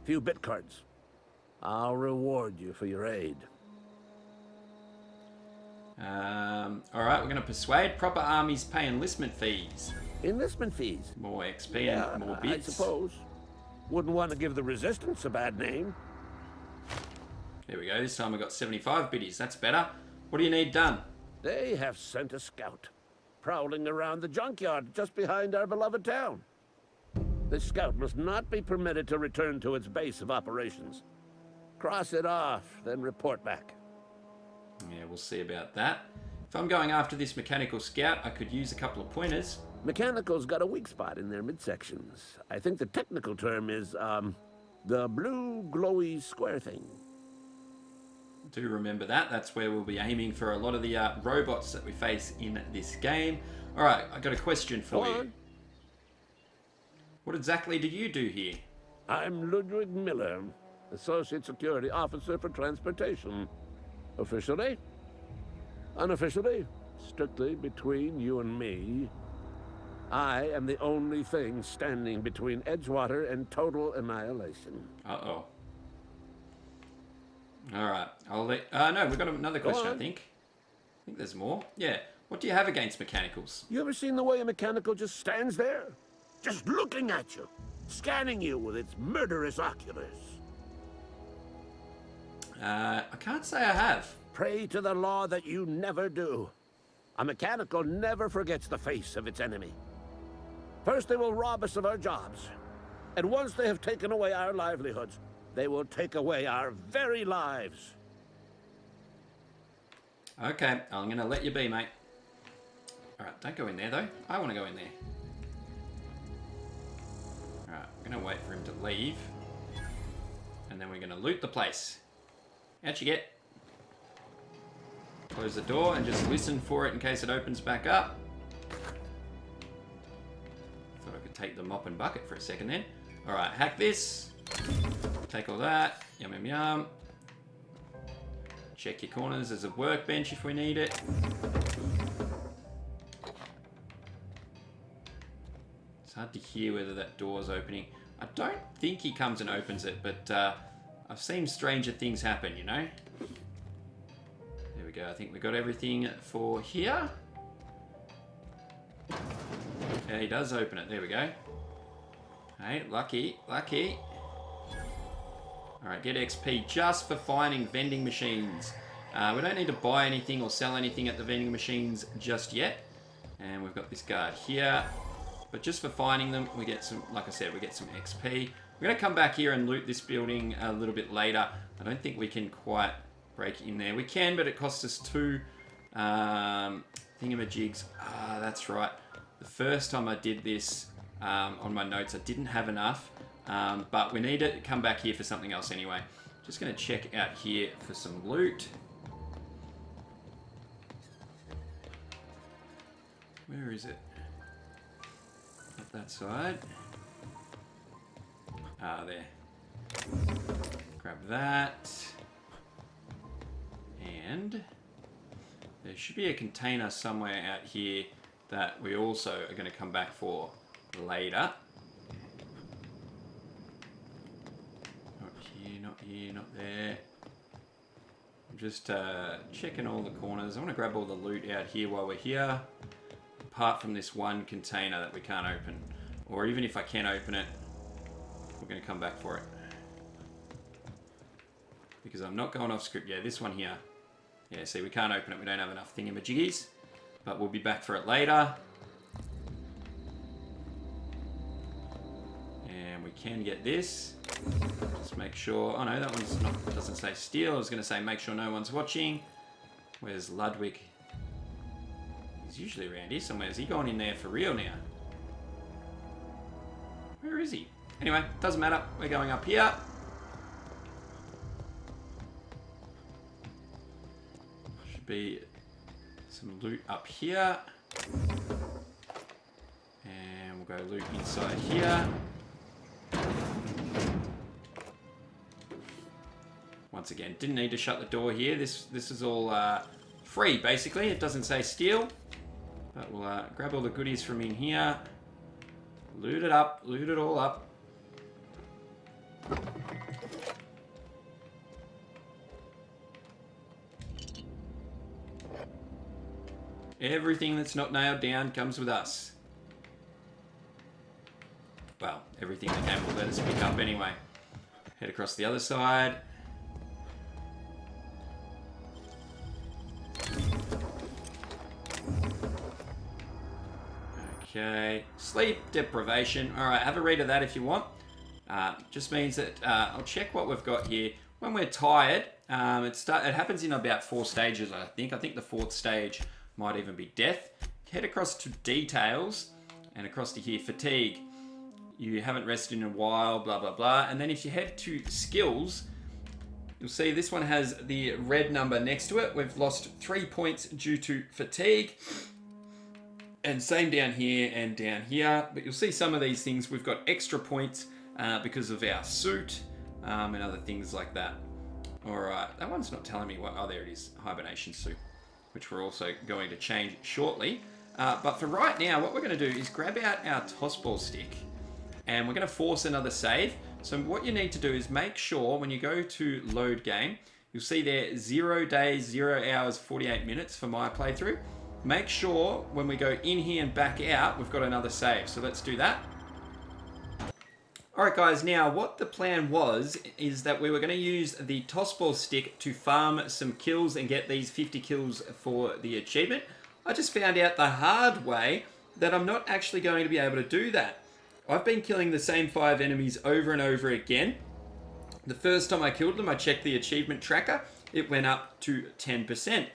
few bit cards. I'll reward you for your aid. Alright, we're going to persuade. Proper armies pay enlistment fees. Enlistment fees? More XP and more bits. I suppose. Wouldn't want to give the resistance a bad name. There we go. This time we got 75 biddies. That's better. What do you need done? They have sent a scout, prowling around the junkyard just behind our beloved town. This scout must not be permitted to return to its base of operations. Cross it off, then report back. Yeah, we'll see about that. If I'm going after this mechanical scout, I could use a couple of pointers. Mechanical's got a weak spot in their midsections. I think the technical term is, the blue glowy square thing. Do remember that. That's where we'll be aiming for a lot of the robots that we face in this game. Alright, I got a question for you. What exactly do you do here? I'm Ludwig Miller, Associate Security Officer for Transportation. Officially? Unofficially? Strictly between you and me. I am the only thing standing between Edgewater and total annihilation. Uh-oh. Alright, I'll let... no, we've got another question, I think. I think there's more. Yeah. What do you have against mechanicals? You ever seen the way a mechanical just stands there? Just looking at you. Scanning you with its murderous oculars. I can't say I have. Pray to the law that you never do. A mechanical never forgets the face of its enemy. First they will rob us of our jobs. And once they have taken away our livelihoods, they will take away our very lives. Okay, I'm going to let you be, mate. Alright, don't go in there, though. I want to go in there. Alright, I'm going to wait for him to leave. And then we're going to loot the place. How'd you get? Close the door and just listen for it in case it opens back up. Thought I could take the mop and bucket for a second then. Alright, hack this. Take all that. Yum, yum, yum. Check your corners. There's a workbench if we need it. It's hard to hear whether that door's opening. I don't think he comes and opens it, but I've seen stranger things happen, you know? There we go. I think we got everything for here. Yeah, he does open it. There we go. Hey, lucky, lucky. Alright, get XP just for finding vending machines. We don't need to buy anything or sell anything at the vending machines just yet. And we've got this guard here. But just for finding them, we get some, like I said, we get some XP. We're going to come back here and loot this building a little bit later. I don't think we can quite break in there. We can, but it costs us 2 thingamajigs. Ah, that's right. The first time I did this on my notes, I didn't have enough. But we need to come back here for something else anyway. Just going to check out here for some loot. Where is it? Up that side. Ah, there. Grab that. And there should be a container somewhere out here that we also are going to come back for later. Not here, not there. I'm just checking all the corners. I want to grab all the loot out here while we're here. Apart from this one container that we can't open. Or even if I can open it, we're going to come back for it. Because I'm not going off script. Yeah, this one here. Yeah, see, we can't open it. We don't have enough thingamajiggies. But we'll be back for it later. And we can get this. Just make sure. Oh no, that one's not. Doesn't say steal. I was going to say make sure no one's watching. Where's Ludwig? He's usually around here somewhere. Is he going in there for real now? Where is he? Anyway, doesn't matter. We're going up here. Should be some loot up here. And we'll go loot inside here. Once again, didn't need to shut the door here. This is all free, basically. It doesn't say steal. But we'll grab all the goodies from in here. Loot it up. Loot it all up. Everything that's not nailed down comes with us. Well, everything the game will let us pick up anyway. Head across the other side. Okay, sleep deprivation. All right, have a read of that if you want. Just means that I'll check what we've got here. When we're tired, it happens in about 4 stages, I think. I think the 4th stage might even be death. Head across to details and across to here, fatigue. You haven't rested in a while, blah, blah, blah. And then if you head to skills, you'll see this one has the red number next to it. We've lost 3 points due to fatigue. And same down here and down here. But you'll see some of these things, we've got extra points because of our suit and other things like that. All right, that one's not telling me what, oh, there it is, hibernation suit, which we're also going to change shortly. But for right now, what we're going to do is grab out our tossball stick and we're going to force another save. So what you need to do is make sure when you go to load game, you'll see there 0 days, 0 hours, 48 minutes for my playthrough. Make sure when we go in here and back out, we've got another save. So let's do that. Alright guys, now what the plan was is that we were going to use the tossball stick to farm some kills and get these 50 kills for the achievement. I just found out the hard way that I'm not actually going to be able to do that. I've been killing the same 5 enemies over and over again. The first time I killed them, I checked the achievement tracker. It went up to 10%.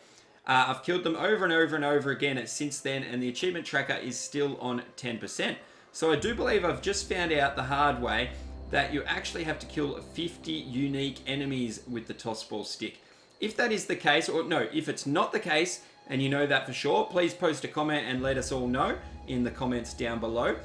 I've killed them over and over and over again since then, and the achievement tracker is still on 10%. So I do believe I've just found out the hard way that you actually have to kill 50 unique enemies with the tossball stick. If that is the case, or no, if it's not the case, and you know that for sure, please post a comment and let us all know in the comments down below.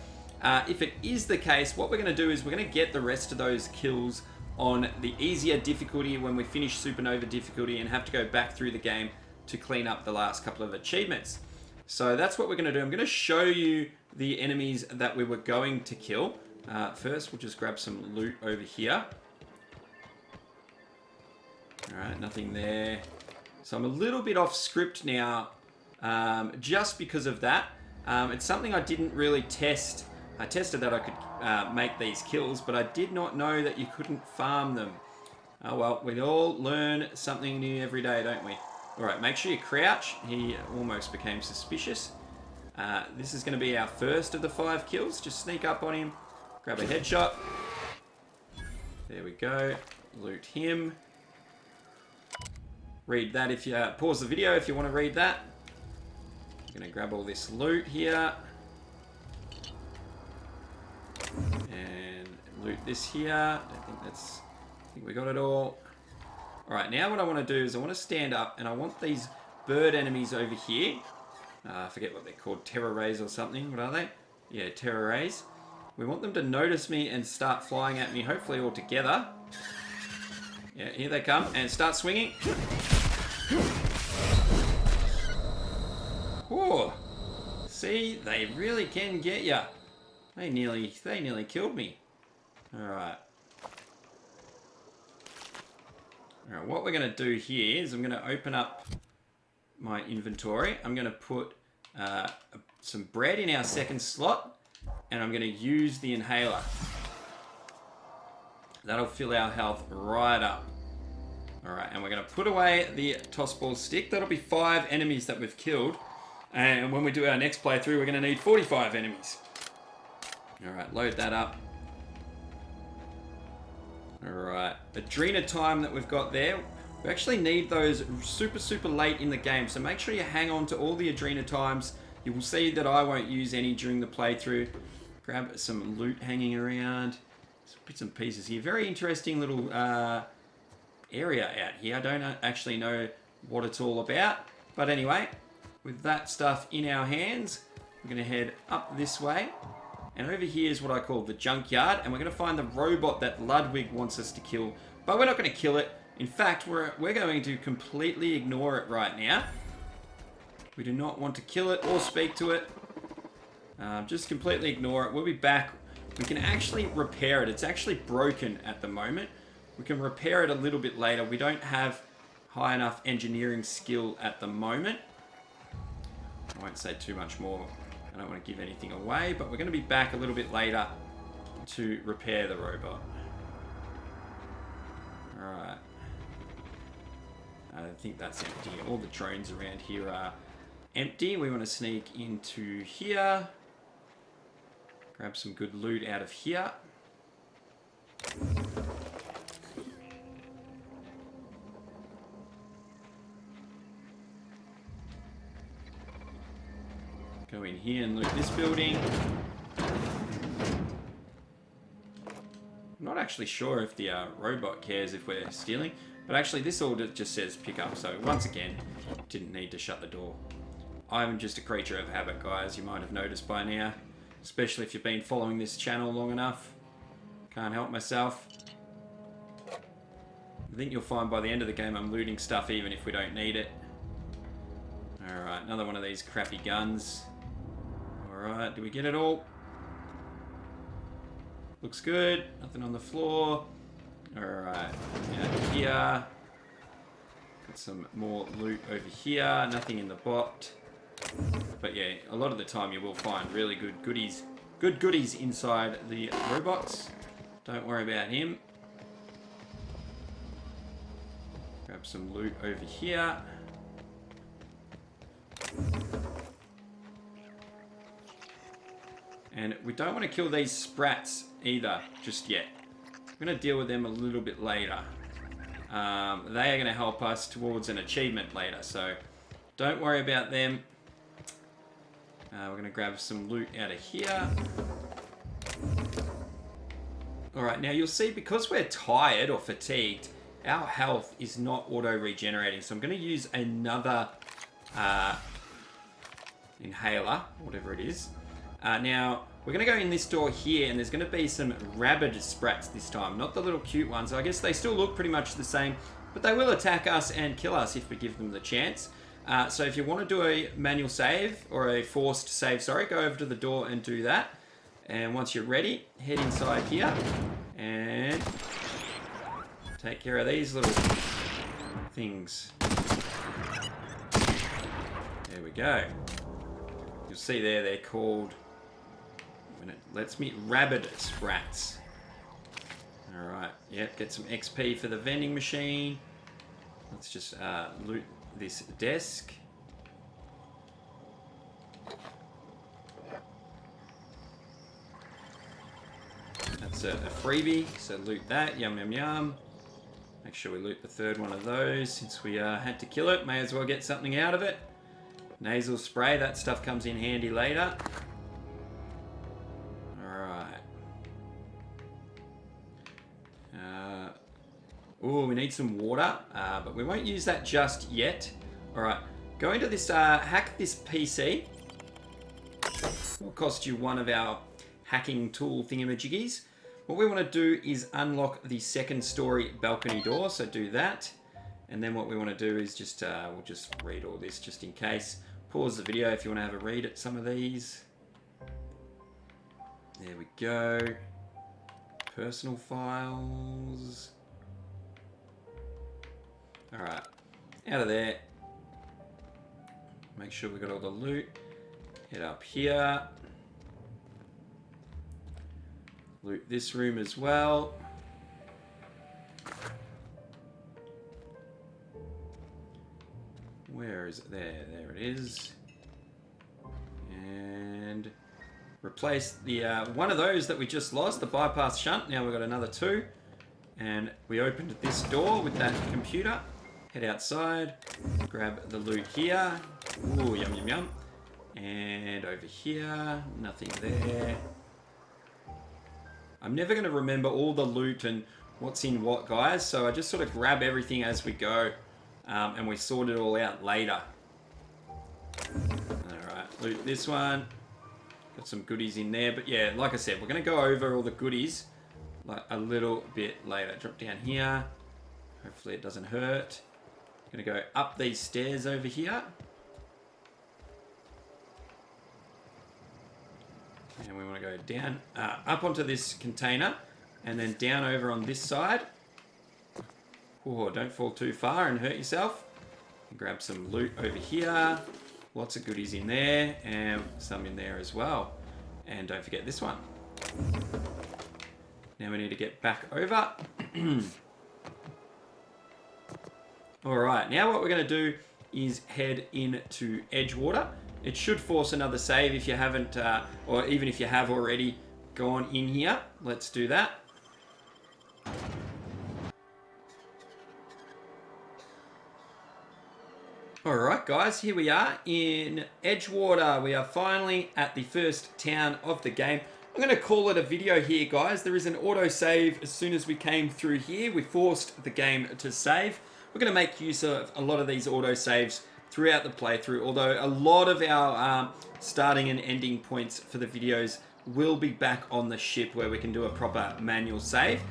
If it is the case, what we're going to do is we're going to get the rest of those kills on the easier difficulty when we finish Supernova difficulty and have to go back through the game to clean up the last couple of achievements. So that's what we're going to do. I'm going to show you the enemies that we were going to kill. First, we'll just grab some loot over here. Alright, nothing there. So I'm a little bit off script now, just because of that. It's something I didn't really test. I tested that I could make these kills, but I did not know that you couldn't farm them. Oh well, we all learn something new every day, don't we? Alright, make sure you crouch. He almost became suspicious. This is going to be our first of the 5 kills. Just sneak up on him, grab a headshot. There we go. Loot him. Read that if you... pause the video if you want to read that. I'm going to grab all this loot here. And loot this here. I think we got it all. Alright, now what I want to do is I want to stand up and I want these bird enemies over here. I forget what they're called. Terror rays or something. What are they? Yeah, terror rays. We want them to notice me and start flying at me, hopefully all together. Yeah, here they come. And start swinging. Whoa. See, they really can get ya. They nearly killed me. Alright. Alright, what we're going to do here is I'm going to open up my inventory. I'm going to put some bread in our second slot, and I'm going to use the inhaler. That'll fill our health right up. Alright, and we're going to put away the toss ball stick. That'll be 5 enemies that we've killed. And when we do our next playthrough, we're going to need 45 enemies. Alright, load that up. Alright, Adrena time that we've got there. We actually need those super late in the game, so make sure you hang on to all the Adrena times. You will see that I won't use any during the playthrough. Grab some loot hanging around. Some bits and pieces here. Very interesting little area out here. I don't actually know what it's all about. But anyway, with that stuff in our hands, we're going to head up this way. And over here is what I call the junkyard. And we're going to find the robot that Ludwig wants us to kill. But we're not going to kill it. In fact, we're going to completely ignore it right now. We do not want to kill it or speak to it. Just completely ignore it. We'll be back. We can actually repair it. It's actually broken at the moment. We can repair it a little bit later. We don't have high enough engineering skill at the moment. I won't say too much more. I don't want to give anything away, but we're going to be back a little bit later to repair the robot. Alright. I think that's empty. All the drones around here are empty. We want to sneak into here. Grab some good loot out of here. Go in here and loot this building. I'm not actually sure if the robot cares if we're stealing, but actually this all just says pick up, so once again, didn't need to shut the door. I'm just a creature of habit, guys, you might have noticed by now, especially if you've been following this channel long enough. Can't help myself. I think you'll find by the end of the game I'm looting stuff even if we don't need it. Alright, another one of these crappy guns. Alright, do we get it all? Looks good. Nothing on the floor. Alright, out here. Got some more loot over here. Nothing in the bot. But yeah, a lot of the time you will find really good goodies. Good goodies inside the robots. Don't worry about him. Grab some loot over here. And we don't want to kill these sprats either just yet. We're going to deal with them a little bit later. They are going to help us towards an achievement later, so don't worry about them. We're going to grab some loot out of here. Alright, now you'll see because we're tired or fatigued, our health is not auto-regenerating. So I'm going to use another inhaler, whatever it is. Now, We're going to go in this door here, and there's going to be some rabid sprats this time. Not the little cute ones. I guess they still look pretty much the same, but they will attack us and kill us if we give them the chance. So if you want to do a manual save, or a forced save, sorry, go over to the door and do that. And once you're ready, head inside here and take care of these little things. There we go. You'll see there, they're called, when it lets me, rabid sprats. Alright, yep, get some XP for the vending machine. Let's just loot this desk. That's a freebie, so loot that. Yum, yum, yum. Make sure we loot the third one of those. Since we had to kill it, may as well get something out of it. Nasal spray, that stuff comes in handy later. Alright. Oh, we need some water, but we won't use that just yet. Alright, go into this, hack this PC. Will cost you one of our hacking tool thingamajiggies. What we want to do is unlock the second story balcony door, so do that. And then what we want to do is just, we'll just read all this just in case. Pause the video if you want to have a read at some of these. There we go. Personal files. Alright, out of there. Make sure we got all the loot. Head up here. Loot this room as well. Where is it? There it is. And replace the one of those that we just lost, the bypass shunt. Now we've got another two. And we opened this door with that computer. Head outside, grab the loot here. Ooh, yum, yum, yum. And over here, nothing there. I'm never going to remember all the loot and what's in what, guys. So I just sort of grab everything as we go. And we sort it all out later. Alright, loot this one. Got some goodies in there. But yeah, like I said, we're going to go over all the goodies like a little bit later. Drop down here. Hopefully it doesn't hurt. Gonna go up these stairs over here. And we want to go down, up onto this container, and then down over on this side. Oh, don't fall too far and hurt yourself. Grab some loot over here. Lots of goodies in there, and some in there as well. And don't forget this one. Now we need to get back over. Alright, now what we're going to do is head into Edgewater. It should force another save if you haven't, or even if you have already gone in here. Let's do that. Alright guys, here we are in Edgewater. We are finally at the first town of the game. I'm going to call it a video here, guys. There is an autosave as soon as we came through here. We forced the game to save. We're going to make use of a lot of these autosaves throughout the playthrough, although a lot of our starting and ending points for the videos will be back on the ship where we can do a proper manual save.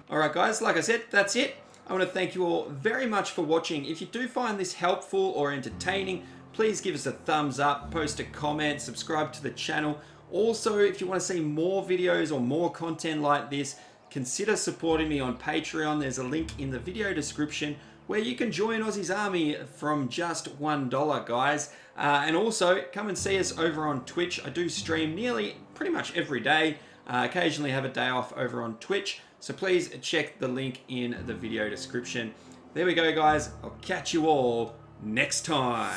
Alright guys, like I said, that's it. I want to thank you all very much for watching. If you do find this helpful or entertaining, please give us a thumbs up, post a comment, subscribe to the channel. Also, if you want to see more videos or more content like this, consider supporting me on Patreon. There's a link in the video description where you can join Aussie's army from just $1, guys. And also, come and see us over on Twitch. I do stream pretty much every day. Occasionally have a day off over on Twitch. So please check the link in the video description. There we go, guys. I'll catch you all next time.